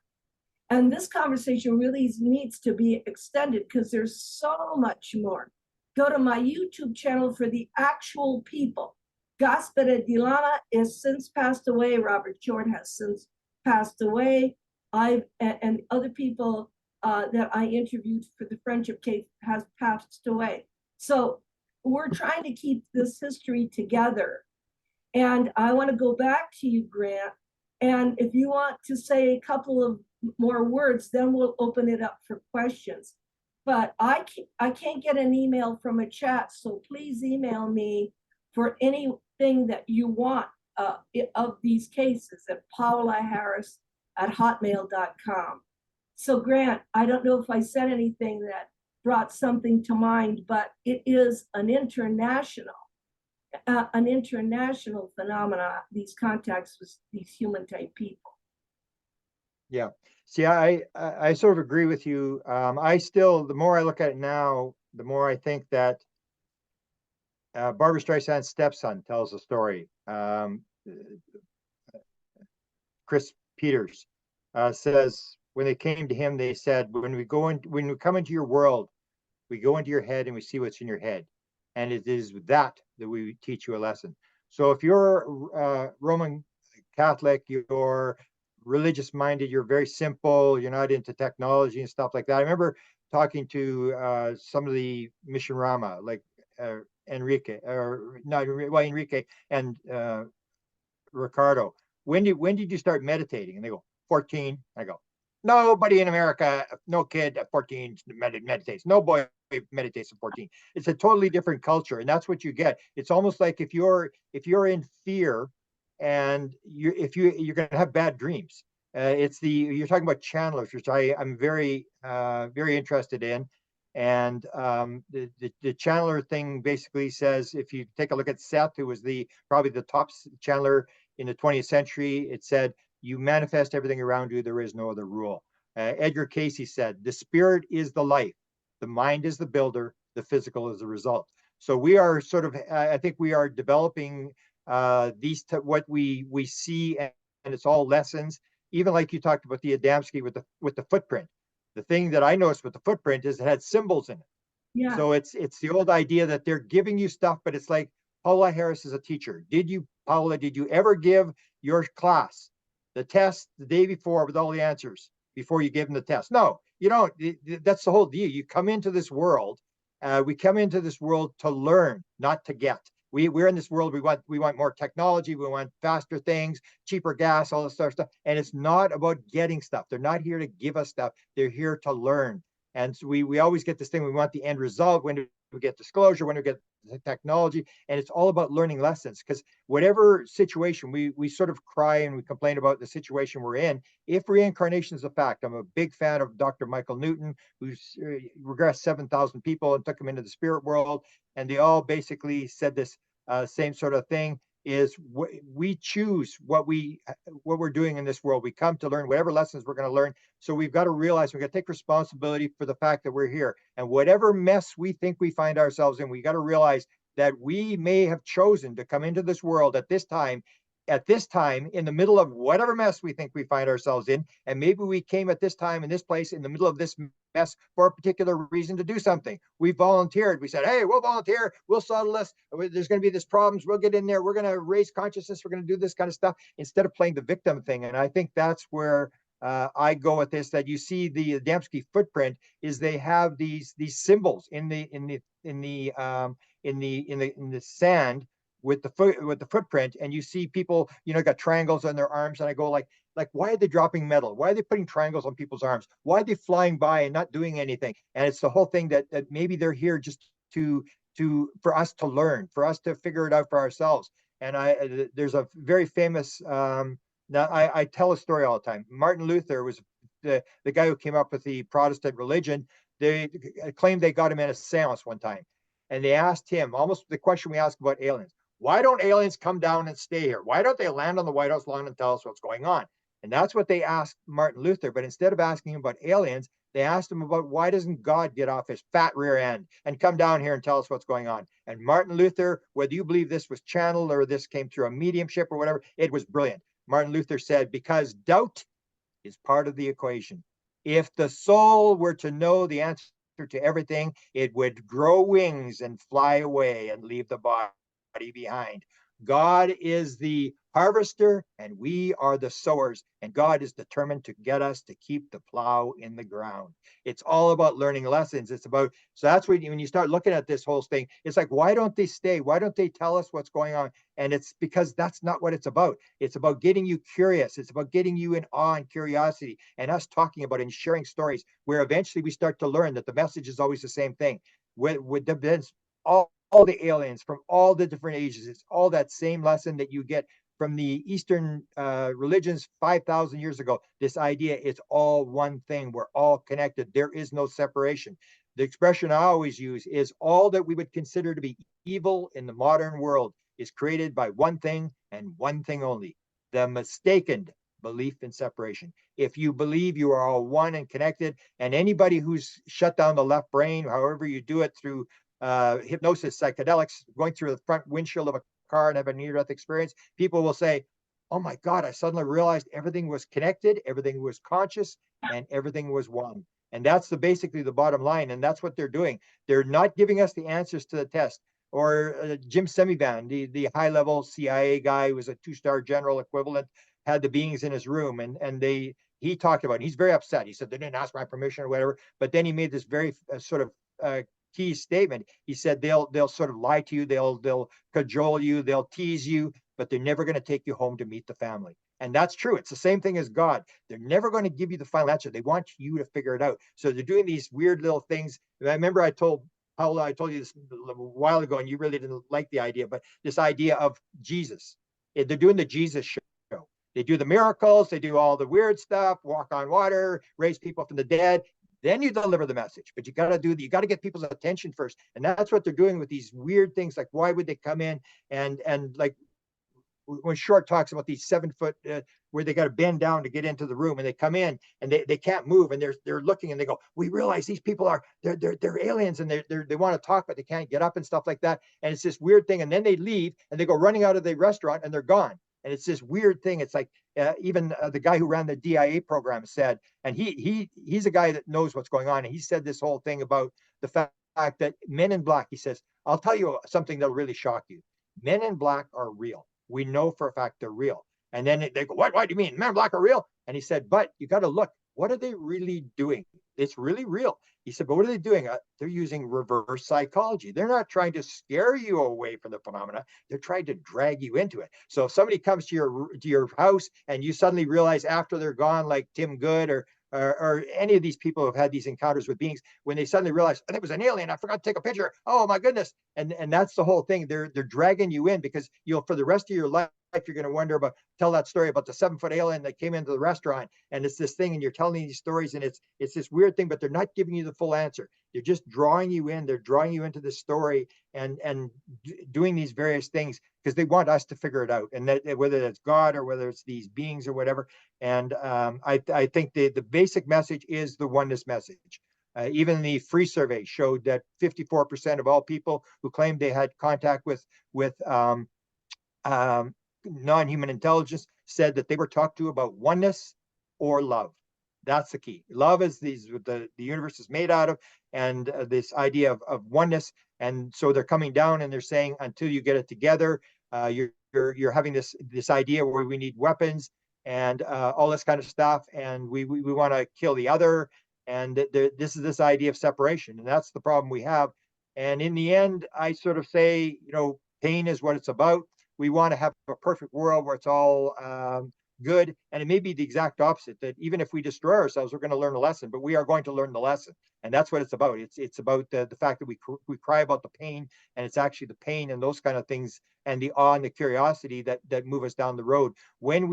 And this conversation really needs to be extended because there's so much more. Go to my YouTube channel for the actual people. Gaspare Dilama is since passed away. Robert Short has since passed away. And other people that I interviewed for the Friendship Case has passed away. So we're trying to keep this history together. And I want to go back to you, Grant. And if you want to say a couple of more words, then we'll open it up for questions. But I can't get an email from a chat, so please email me for anything that you want of these cases at PAOLA'S@hotmail.com. So Grant, I don't know if I said anything that brought something to mind, but it is an international phenomena, these contacts with these human type people. Yeah. See, I sort of agree with you. The more I look at it now, the more I think that Barbara Streisand's stepson tells a story. Chris Peters says when they came to him, they said, when we come into your world, we go into your head and we see what's in your head. And it is that we teach you a lesson. So if you're Roman Catholic, you're religious minded, you're very simple, you're not into technology and stuff like that. I remember talking to some of the Mission Rama, like Enrique and Ricardo. When did you start meditating? And they go, 14. I go, nobody in America, no kid at 14 meditates. No boy meditates at 14. It's a totally different culture, and that's what you get. It's almost like if you're in fear, and you're going to have bad dreams. You're talking about channelers, which I'm very very interested in. And the channeler thing basically says, if you take a look at Seth, who was probably the top channeler in the 20th century, it said, you manifest everything around you, there is no other rule. Edgar Cayce said, the spirit is the life, the mind is the builder, the physical is the result. So we are sort of, I think we are developing what we see, and it's all lessons. Even like you talked about the Adamski with the footprint. The thing that I noticed with the footprint is it had symbols in it. Yeah. So it's the old idea that they're giving you stuff, but it's like Paola Harris is a teacher. Did you Paola, did you ever give your class the test the day before with all the answers before you give them the test? No, you don't. That's the whole deal. You come into this world. We come into this world to learn, not to get. We're in this world. We want more technology. We want faster things, cheaper gas, all this sort of stuff. And it's not about getting stuff. They're not here to give us stuff. They're here to learn. And so we always get this thing. We want the end result. When do we get disclosure? When do we get the technology? And it's all about learning lessons, because whatever situation we sort of cry and we complain about the situation we're in. If reincarnation is a fact, I'm a big fan of Dr. Michael Newton, who's regressed 7,000 people and took them into the spirit world. And they all basically said this same sort of thing, is we choose what we're doing in this world. We come to learn whatever lessons we're going to learn. So we've got to realize we've got to take responsibility for the fact that we're here. And whatever mess we think we find ourselves in, we got to realize that we may have chosen to come into this world at this time, in the middle of whatever mess we think we find ourselves in. And maybe we came at this time in this place in the middle of this mess for a particular reason to do something. We volunteered. We said, hey, we'll volunteer. We'll settle this. There's going to be this problems. We'll get in there. We're going to raise consciousness. We're going to do this kind of stuff instead of playing the victim thing. And I think that's where I go with this, that you see the Adamski footprint is they have these symbols in the sand with the footprint, and you see people, got triangles on their arms, and I go like why are they dropping metal? Why are they putting triangles on people's arms? Why are they flying by and not doing anything? And it's the whole thing that maybe they're here just for us to learn, for us to figure it out for ourselves. And there's a very famous now I tell a story all the time. Martin Luther was the guy who came up with the Protestant religion. They claimed they got him in a seance one time, and they asked him almost the question we ask about aliens: why don't aliens come down and stay here? Why don't they land on the White House lawn and tell us what's going on? And that's what they asked Martin Luther. But instead of asking him about aliens, they asked him about why doesn't God get off his fat rear end and come down here and tell us what's going on? And Martin Luther, whether you believe this was channeled or this came through a mediumship or whatever, it was brilliant. Martin Luther said, because doubt is part of the equation. If the soul were to know the answer to everything, it would grow wings and fly away and leave the body behind. God is the harvester and we are the sowers, and God is determined to get us to keep the plow in the ground. It's all about learning lessons. It's about, so that's when you start looking at this whole thing, it's like, why don't they stay? Why don't they tell us what's going on? And it's because that's not what it's about. It's about getting you curious. It's about getting you in awe and curiosity, and us talking about and sharing stories where eventually we start to learn that the message is always the same thing. With all the aliens from all the different ages, it's all that same lesson that you get from the Eastern religions 5,000 years ago. This idea, it's all one thing. We're all connected. There is no separation. The expression I always use is all that we would consider to be evil in the modern world is created by one thing and one thing only: the mistaken belief in separation. If you believe you are all one and connected, and anybody who's shut down the left brain, however you do it, through hypnosis, psychedelics, going through the front windshield of a car and have a near-death experience, people will say, oh my God, I suddenly realized everything was connected, everything was conscious, and everything was one. And that's basically the bottom line. And that's what they're doing. They're not giving us the answers to the test. Or Jim Semivan, the high-level CIA guy who was a 2-star general equivalent, had the beings in his room, and he talked about it. He's very upset. He said they didn't ask my permission or whatever. But then he made this very sort of key statement. He said they'll sort of lie to you, they'll cajole you, they'll tease you, but they're never going to take you home to meet the family. And that's true. It's the same thing as God. They're never going to give you the final answer. They want you to figure it out. So they're doing these weird little things. I remember I told Paola, I told you this a while ago, and you really didn't like the idea, but this idea of Jesus. They're doing the Jesus show. They do the miracles, they do all the weird stuff, walk on water, raise people from the dead. Then you deliver the message, but you got to get people's attention first. And that's what they're doing with these weird things. Like, why would they come in and like when Short talks about these 7-foot where they got to bend down to get into the room, and they come in and they can't move, and they're looking and they go, we realize these people are they're aliens, and they want to talk but they can't get up and stuff like that. And it's this weird thing, and then they leave and they go running out of the restaurant and they're gone. And it's this weird thing. It's like even the guy who ran the DIA program said, and he's a guy that knows what's going on. And he said this whole thing about the fact that Men in Black, he says, I'll tell you something that'll really shock you. Men in Black are real. We know for a fact they're real. And then they go, what do you mean? Men in Black are real? And he said, but you got to look, what are they really doing? It's really real. He said, but what are they doing? They're using reverse psychology. They're not trying to scare you away from the phenomena. They're trying to drag you into it. So if somebody comes to your house and you suddenly realize after they're gone, like Tim Good or any of these people who have had these encounters with beings, when they suddenly realize, oh, it was an alien, I forgot to take a picture. Oh my goodness. And that's the whole thing. They're dragging you in because you'll, for the rest of your life, you're going to wonder about, tell that story about the 7-foot alien that came into the restaurant, and it's this thing, and you're telling these stories, and it's this weird thing, but they're not giving you the full answer. They're just drawing you in. They're drawing you into this story and doing these various things because they want us to figure it out, and that whether it's God or whether it's these beings or whatever. And I think the basic message is the oneness message. Even the free survey showed that 54% of all people who claimed they had contact with non-human intelligence said that they were talked to about oneness or love. That's the key. Love is the universe is made out of, and this idea of oneness. And so they're coming down and they're saying, until you get it together, you're having this idea where we need weapons and all this kind of stuff, and we want to kill the other. And this is this idea of separation, and that's the problem we have. And in the end, I sort of say, pain is what it's about. We want to have a perfect world where it's all good. And it may be the exact opposite, that even if we destroy ourselves, we're going to learn a lesson, but we are going to learn the lesson. And that's what it's about. It's about the fact that we cry about the pain, and it's actually the pain and those kind of things and the awe and the curiosity that move us down the road. When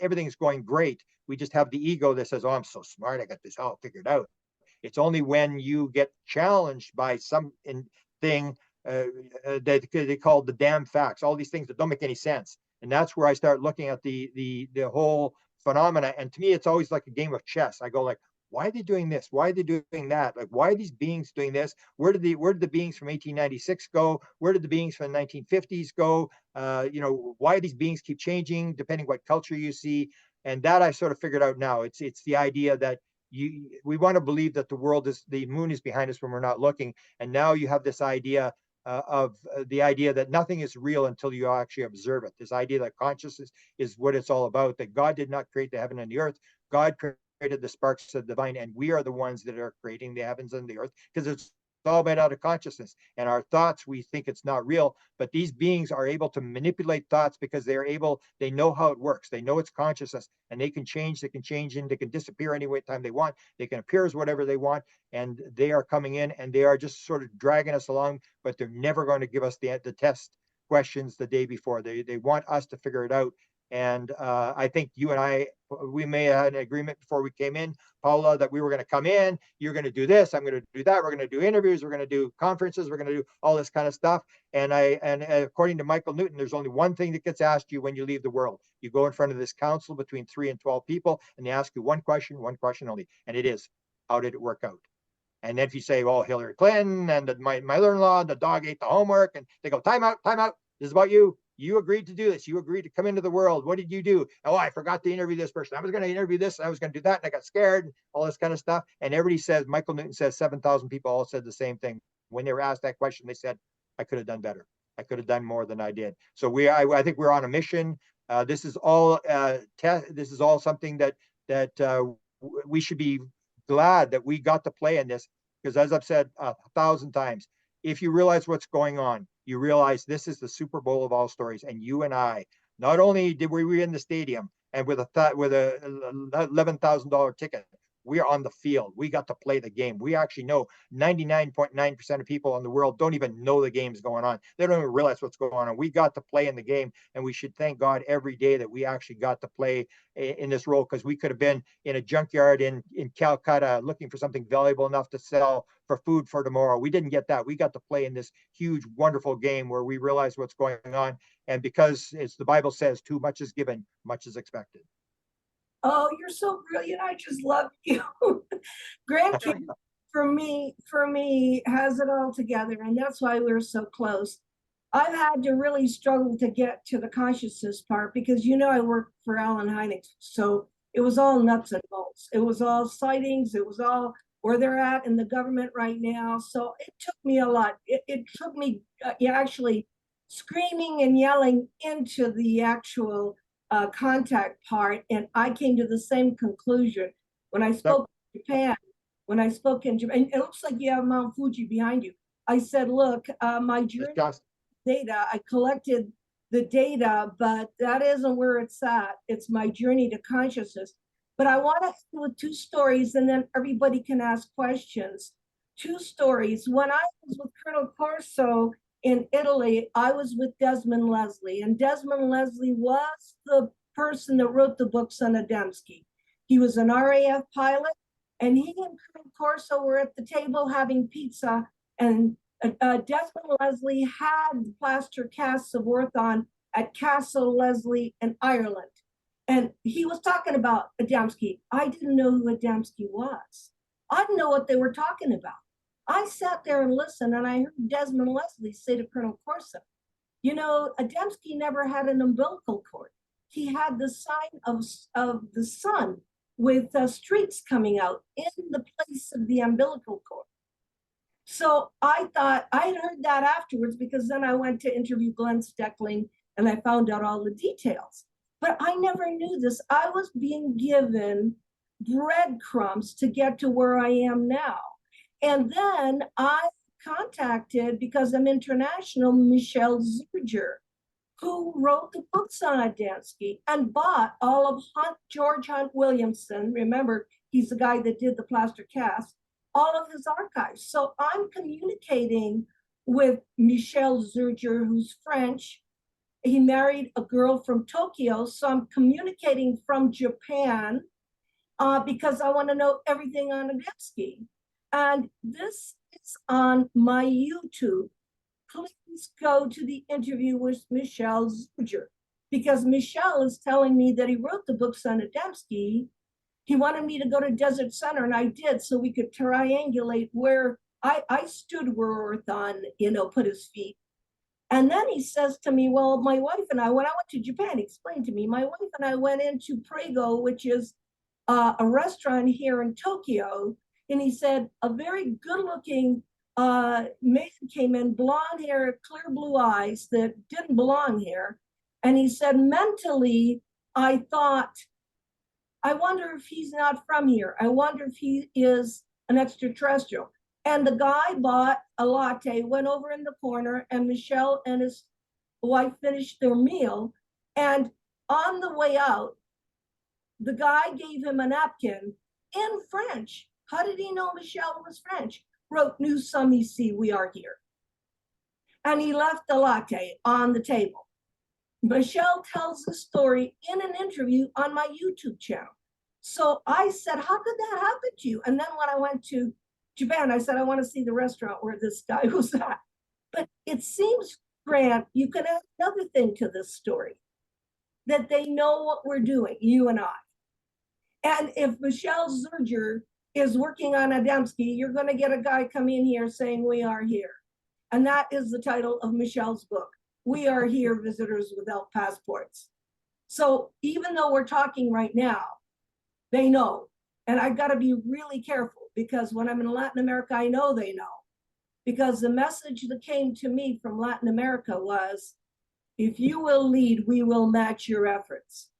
everything's going great, we just have the ego that says, oh, I'm so smart, I got this all figured out. It's only when you get challenged by some thing that they call the damn facts, all these things that don't make any sense. And that's where I start looking at the whole phenomena. And to me, it's always like a game of chess. I go like, why are they doing this? Why are they doing that? Like, why are these beings doing this? Where did the beings from 1896 go? Where did the beings from the 1950s go? Why do these beings keep changing depending what culture you see? And that I sort of figured out now. It's the idea that we want to believe that the moon is behind us when we're not looking. And now you have this idea of the idea that nothing is real until you actually observe it. This idea that consciousness is what it's all about, that God did not create the heaven and the earth. God created the sparks of the divine, and we are the ones that are creating the heavens and the earth, because it's all made out of consciousness. And our thoughts, we think it's not real, but these beings are able to manipulate thoughts because they know how it works. They know it's consciousness, and they can change and they can disappear any time they want. They can appear as whatever they want, and they are coming in and they are just sort of dragging us along, but they're never going to give us the test questions the day before. They want us to figure it out. And I think you and we may have had an agreement before we came in, Paola, that we were going to come in, you're going to do this, I'm going to do that, we're going to do interviews, we're going to do conferences, we're going to do all this kind of stuff. And according to Michael Newton, there's only one thing that gets asked you when you leave the world. You go in front of this council between 3 and 12 people, and they ask you one question only, and it is, how did it work out? And then if you say, well, Hillary Clinton and my mother-in-law, the dog ate the homework, and they go, time out, this is about you. You agreed to do this. You agreed to come into the world. What did you do? Oh, I forgot to interview this person. I was going to interview this. I was going to do that. And I got scared and all this kind of stuff. And everybody says, Michael Newton says 7,000 people all said the same thing. When they were asked that question, they said, I could have done better. I could have done more than I did. So I think we're on a mission. This is all something that we should be glad that we got to play in this. Because as I've said 1,000 times, if you realize what's going on, you realize this is the Super Bowl of all stories. And you and I, not only did we in the stadium and with a $11,000 ticket, we're on the field. We got to play the game. We actually know 99.9% of people in the world don't even know the game's going on. They don't even realize what's going on. We got to play in the game, and we should thank God every day that we actually got to play in this role, because we could have been in a junkyard in Calcutta looking for something valuable enough to sell for food for tomorrow. We didn't get that. We got to play in this huge, wonderful game where we realize what's going on. And because, as the Bible says, too much is given, much is expected. Oh, you're so brilliant. I just love you. Grandkid for me has it all together, and that's why we're so close. I've had to really struggle to get to the consciousness part because I worked for Alan Hynek, so it was all nuts and bolts. It was all sightings. It was all where they're at in the government right now. So it took me a lot. It took me actually screaming and yelling into the actual contact part. And I came to the same conclusion when I spoke in Japan. When I spoke in Japan, it looks like you have Mount Fuji behind you. I said, look, my journey data, I collected the data, but that isn't where it's at. It's my journey to consciousness. But I want to end with two stories, and then everybody can ask questions. Two stories. When I was with Colonel Corso in Italy, I was with Desmond Leslie, and Desmond Leslie was the person that wrote the books on Adamski. He was an RAF pilot, and he and Colonel Corso were at the table having pizza, and Desmond Leslie had plaster casts of Orthon at Castle Leslie in Ireland. And he was talking about Adamski. I didn't know who Adamski was. I didn't know what they were talking about. I sat there and listened, and I heard Desmond Leslie say to Colonel Corso, you know, Adamski never had an umbilical cord. He had the sign of the sun with streaks coming out in the place of the umbilical cord. So I thought, I had heard that afterwards, because then I went to interview Glenn Steckling and I found out all the details. But I never knew this. I was being given breadcrumbs to get to where I am now. And then I contacted, because I'm international, Michelle Zurger, who wrote the books on Adamski and bought all of George Hunt Williamson. Remember, he's the guy that did the plaster cast, all of his archives. So I'm communicating with Michel Zurger, who's French. He married a girl from Tokyo. So I'm communicating from Japan because I want to know everything on Adamski. And this is on my YouTube. Please go to the interview with Michel Zurger, because Michel is telling me that he wrote the books on Adamski. He wanted me to go to Desert Center, and I did, so we could triangulate where I stood where Orthon, you know, put his feet. And then he says to me, well, my wife and I, when I went to Japan, he explained to me, my wife and I went into Prego, which is a restaurant here in Tokyo. And he said, a very good looking man came in, blonde hair, clear blue eyes that didn't belong here. And he said, mentally, I thought, I wonder if he's not from here. I wonder if he is an extraterrestrial. And the guy bought a latte, went over in the corner, and Michelle and his wife finished their meal. And on the way out, the guy gave him a napkin in French. How did he know Michelle was French? Wrote, nous sommes ici, we are here. And he left the latte on the table. Michelle tells the story in an interview on my YouTube channel. So I said, how could that happen to you? And then when I went to Japan, I said, I want to see the restaurant where this guy was at. But it seems, Grant, you can add another thing to this story, that they know what we're doing, you and I. And if Michelle Zurger is working on Adamski, you're going to get a guy come in here saying, we are here. And that is the title of Michelle's book. We Are Here, Visitors Without Passports. So even though we're talking right now, they know. And I've got to be really careful, because when I'm in Latin America, I know they know. Because the message that came to me from Latin America was, if you will lead, we will match your efforts.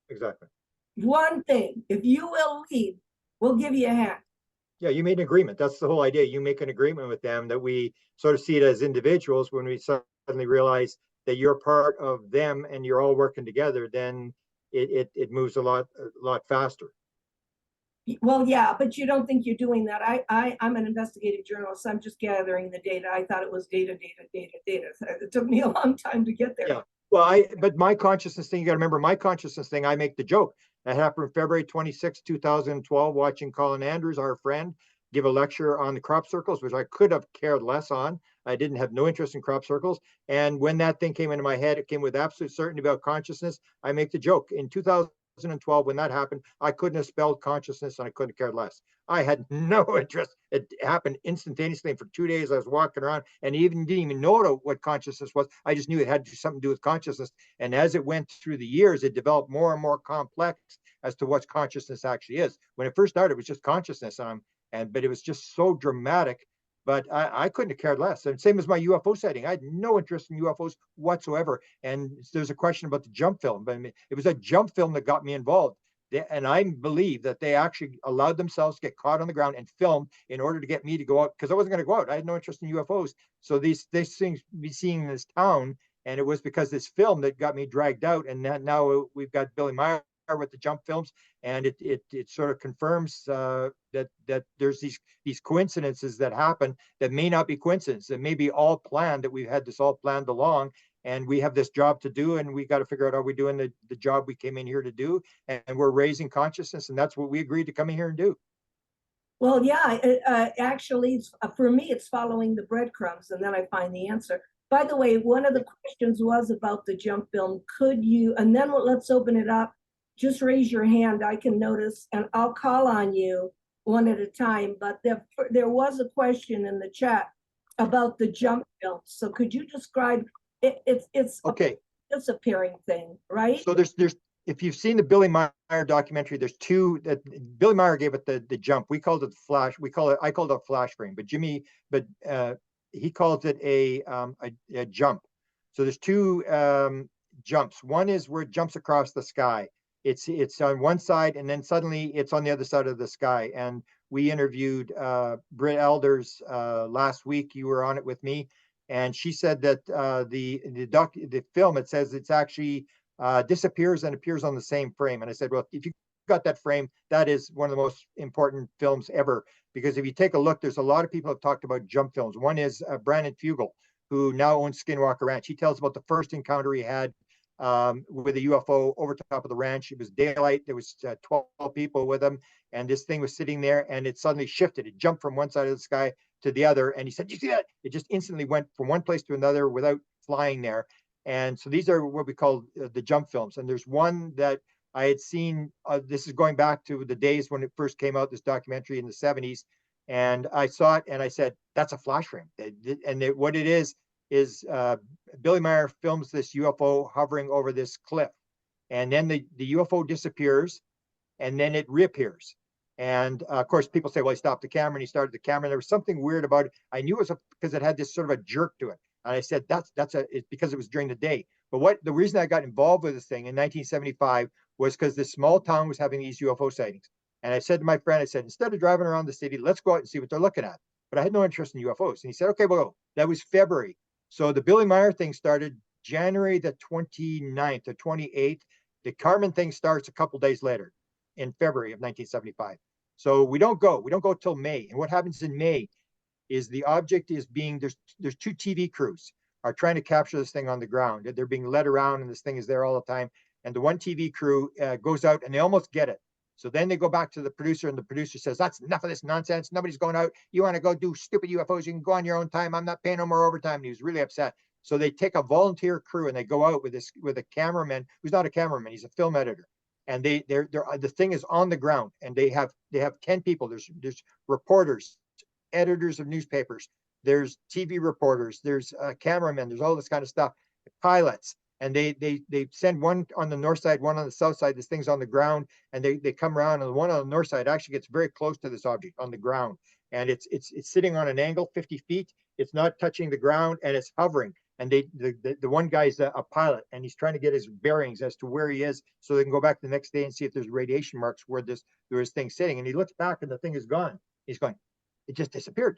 Exactly. One thing, if you will lead, we'll give you a hand. Yeah, you made an agreement. That's the whole idea. You make an agreement with them that we sort of see it as individuals. When we suddenly realize that you're part of them and you're all working together, then it moves a lot faster. Well, yeah, but you don't think you're doing that. I'm an investigative journalist. I'm just gathering the data. I thought it was data. It took me a long time to get there. Yeah. Well, but my consciousness thing, you got to remember, my consciousness thing, I make the joke. That happened February 26, 2012, watching Colin Andrews, our friend, give a lecture on the crop circles, which I could have cared less on. I didn't have no interest in crop circles. And when that thing came into my head, it came with absolute certainty about consciousness. I make the joke. In 2012, when that happened, I couldn't have spelled consciousness, and I couldn't have cared less. I had no interest. It happened instantaneously. And for 2 days, I was walking around and didn't even know what consciousness was. I just knew it had something to do with consciousness. And as it went through the years, it developed more and more complex as to what consciousness actually is. When it first started, it was just consciousness. But it was just so dramatic but I couldn't have cared less. And same as my UFO sighting. I had no interest in UFOs whatsoever. And there's a question about the jump film. But I mean, it was a jump film that got me involved. And I believe that they actually allowed themselves to get caught on the ground and filmed in order to get me to go out, because I wasn't going to go out. I had no interest in UFOs. So these things be seeing in this town, and it was because this film that got me dragged out. And now we've got Billy Meyer with the jump films, and it sort of confirms that there's these coincidences that happen that may not be coincidence. It may be all planned, that we've had this all planned along, and we have this job to do, and we got to figure out, are we doing the job we came in here to do? And we're raising consciousness, and that's what we agreed to come in here and do. Well, yeah, actually, for me, it's following the breadcrumbs, and then I find the answer. By the way, one of the questions was about the jump film. Could you, and then let's open it up. Just raise your hand. I can notice, and I'll call on you one at a time. But there was a question in the chat about the jump film. So could you describe it? It's okay. A disappearing thing, right? So there's if you've seen the Billy Meyer documentary, there's two that Billy Meyer gave it the jump. We called it the flash. I called it a flash frame, but he calls it a jump. So there's two jumps. One is where it jumps across the sky. It's on one side, and then suddenly it's on the other side of the sky. And we interviewed Britt Elders last week. You were on it with me, and she said that the film, it says it's actually disappears and appears on the same frame. And I said, well, if you got that frame, that is one of the most important films ever, because if you take a look, there's a lot of people have talked about jump films. One is Brandon Fugel, who now owns Skinwalker Ranch. He tells about the first encounter he had with a UFO over top of the ranch. It was daylight. There was 12 people with him, and this thing was sitting there, and it suddenly shifted. It jumped from one side of the sky to the other, and he said, "You see that?" It just instantly went from one place to another without flying there. And so these are what we call the jump films. And there's one that I had seen. This is going back to the days when it first came out, this documentary in the 70s, and I saw it, and I said, "That's a flash frame." And what it is Billy Meyer films this UFO hovering over this cliff, and then the UFO disappears, and then it reappears. And of course, people say, well, he stopped the camera and he started the camera. And there was something weird about it. I knew it was because it had this sort of a jerk to it. And I said, it's because it was during the day. But the reason I got involved with this thing in 1975 was because this small town was having these UFO sightings. And I said to my friend, I said, instead of driving around the city, let's go out and see what they're looking at. But I had no interest in UFOs. And he said, okay, we'll go. That was February. So the Billy Meyer thing started January the 29th or 28th. The Carmen thing starts a couple days later in February of 1975. So we don't go till May. And what happens in May is the object is being, there's two TV crews are trying to capture this thing on the ground. They're being led around, and this thing is there all the time. And the one TV crew goes out, and they almost get it. So then they go back to the producer, and the producer says, that's enough of this nonsense. Nobody's going out. You want to go do stupid UFOs, you can go on your own time. I'm not paying no more overtime. And he was really upset. So they take a volunteer crew, and they go out with a cameraman who's not a cameraman. He's a film editor. And the thing is on the ground, and they have 10 people. There's reporters, editors of newspapers, there's TV reporters, there's cameramen, there's all this kind of stuff, pilots. And they send one on the north side, one on the south side. This thing's on the ground, and they come around, and the one on the north side actually gets very close to this object on the ground, and it's sitting on an angle 50 feet. It's not touching the ground, and it's hovering. And the one guy's a pilot, and he's trying to get his bearings as to where he is, so they can go back the next day and see if there's radiation marks where this thing's sitting. And he looks back, and the thing is gone. He's going, it just disappeared.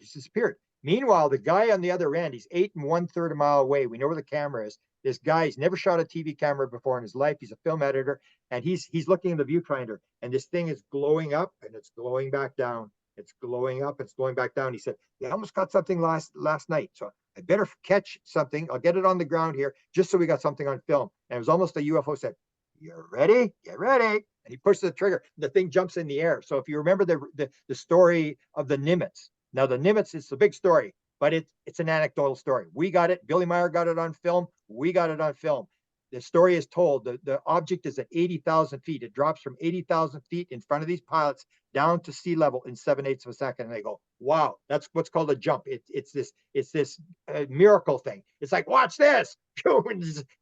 Meanwhile, the guy on the other end, he's 8 1/3 a mile away. We know where the camera is. This guy's never shot a TV camera before in his life. He's a film editor, and he's looking in the viewfinder, and this thing is glowing up, and it's glowing back down. It's glowing up, it's glowing back down. He said, "I almost got something last night, so I better catch something. I'll get it on the ground here, just so we got something on film." And it was almost a UFO. Said, "You ready? Get ready." And he pushed the trigger. The thing jumps in the air. So if you remember the story of the Nimitz, now the Nimitz is the big story, but it's an anecdotal story. We got it. Billy Meyer got it on film. We got it on film. The story is told. The object is at 80,000 feet. It drops from 80,000 feet in front of these pilots down to sea level in 7/8 of a second. And they go, wow, that's what's called a jump. It's this miracle thing. It's like, watch this.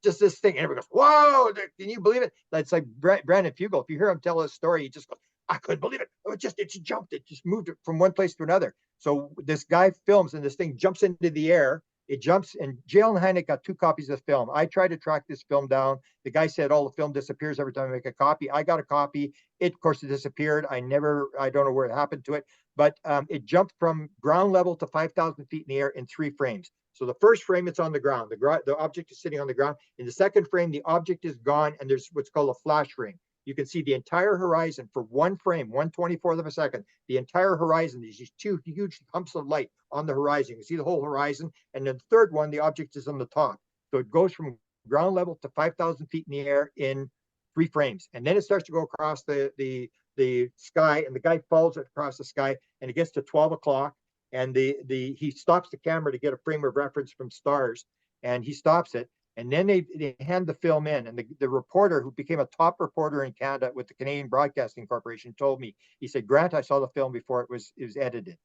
Just this thing. And everybody goes, whoa, can you believe it? It's like Brandon Fugel. If you hear him tell his story, he just goes, I couldn't believe it. It just jumped. It just moved it from one place to another. So this guy films and this thing jumps into the air. It jumps, and Jalen Hynek got 2 copies of the film. I tried to track this film down. The guy said, "Oh, the film disappears every time I make a copy." I got a copy. It, of course, it disappeared. I don't know where it happened to it, but it jumped from ground level to 5,000 feet in the air in 3 frames. So the first frame, it's on the ground. The object is sitting on the ground. In the second frame, the object is gone, and there's what's called a flash frame. You can see the entire horizon for 1 frame, 1/24th of a second. The entire horizon, there's these 2 huge humps of light on the horizon. You can see the whole horizon. And then the third one, the object is on the top. So it goes from ground level to 5,000 feet in the air in 3 frames. And then it starts to go across the sky, and the guy follows it across the sky, and it gets to 12 o'clock. And he stops the camera to get a frame of reference from stars, and he stops it. And then they hand the film in, and the reporter, who became a top reporter in Canada with the Canadian Broadcasting Corporation, told me, he said, "Grant, I saw the film before it was edited.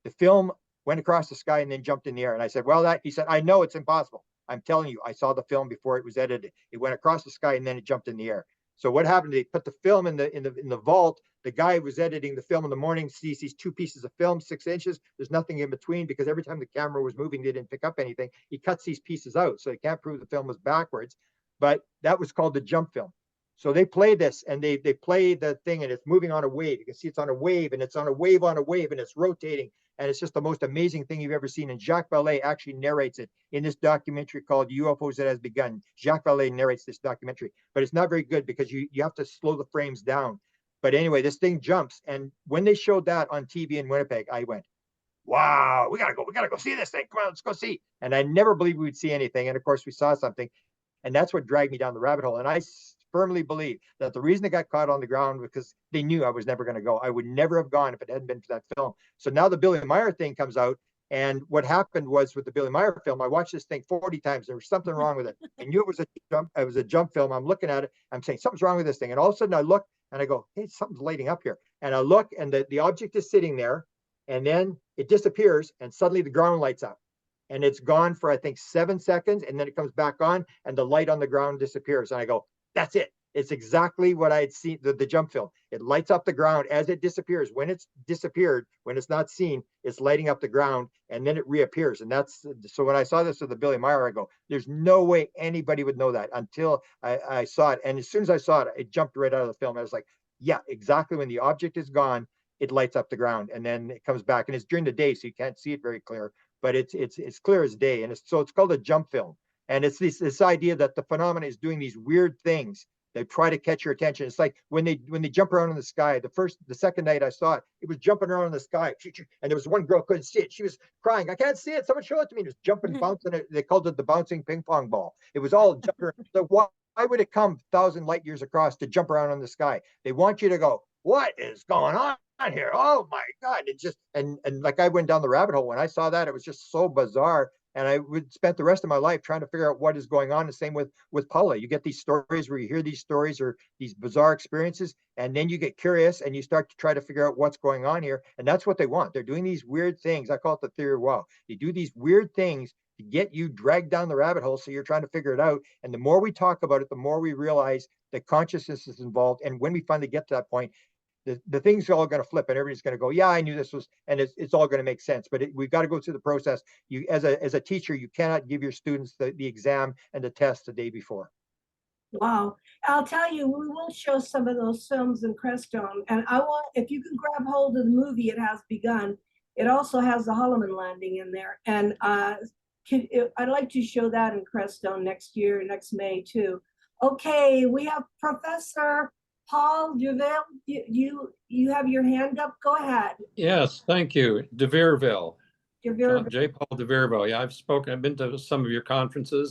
The film went across the sky and then jumped in the air." And I said, "Well, he said, "I know it's impossible. I'm telling you, I saw the film before it was edited. It went across the sky and then it jumped in the air." So what happened? They put the film in the vault. The guy who was editing the film in the morning sees these 2 pieces of film, 6 inches. There's nothing in between, because every time the camera was moving, they didn't pick up anything. He cuts these pieces out, so he can't prove the film was backwards. But that was called the jump film. So they play this, and they play the thing, and it's moving on a wave. You can see it's on a wave, and it's on a wave, and it's rotating. And it's just the most amazing thing you've ever seen. And Jacques Vallée actually narrates it in this documentary called UFOs That Has Begun. Jacques Vallée narrates this documentary, but it's not very good because you have to slow the frames down. But anyway, this thing jumps. And when they showed that on TV in Winnipeg, I went, "Wow, we gotta go see this thing. Come on, let's go see." And I never believed we'd see anything. And of course we saw something. And that's what dragged me down the rabbit hole. And I firmly believe that the reason it got caught on the ground was because they knew I was never going to go. I would never have gone if it hadn't been for that film. So now the Billy Meyer thing comes out. And what happened was, with the Billy Meyer film, I watched this thing 40 times. There was something wrong with it. I knew it was a jump film. I'm looking at it. I'm saying, something's wrong with this thing. And all of a sudden I look and I go, "Hey, something's lighting up here." And I look, and the object is sitting there, and then it disappears, and suddenly the ground lights up. And it's gone for, I think, 7 seconds, and then it comes back on, and the light on the ground disappears. And I go, "That's it. It's exactly what I had seen, the jump film. It lights up the ground as it disappears. When it's disappeared, when it's not seen, it's lighting up the ground, and then it reappears." And so when I saw this with the Billy Meyer, I go, "There's no way anybody would know that," until I saw it. And as soon as I saw it, it jumped right out of the film. I was like, yeah, exactly. When the object is gone, it lights up the ground, and then it comes back. And it's during the day, so you can't see it very clear, but it's clear as day. And it's called a jump film. And it's this idea that the phenomena is doing these weird things. They try to catch your attention. It's like when they jump around in the sky. The second night I saw it, it was jumping around in the sky, and there was one girl couldn't see it. She was crying, "I can't see it. Someone show it to me." It was jumping, bouncing. They called it the bouncing ping pong ball. It was all jumping. So why would it come 1,000 light years across to jump around in the sky? They want you to go, "What is going on here? Oh my God!" It just and like I went down the rabbit hole when I saw that. It was just so bizarre. And I would spend the rest of my life trying to figure out what is going on. The same with Paula. You get these stories where you hear these stories or these bizarre experiences, and then you get curious and you start to try to figure out what's going on here. And that's what they want. They're doing these weird things. I call it the theory of wow. They do these weird things to get you dragged down the rabbit hole, so you're trying to figure it out. And the more we talk about it, the more we realize that consciousness is involved. And when we finally get to that point, the things are all going to flip, and everybody's going to go, "Yeah, I knew this was," and it's all going to make sense. But we've got to go through the process. You, as a teacher, you cannot give your students the exam and the test the day before. Wow. I'll tell you, we will show some of those films in Crestone. And if you can grab hold of the movie, It Has Begun. It also has the Holloman landing in there. And I'd like to show that in Crestone next May too. Okay, we have Professor Paul Duvel. You have your hand up. Go ahead. Yes, thank you. De Virville. Your J. Paul de Virville. Yeah, I've been to some of your conferences.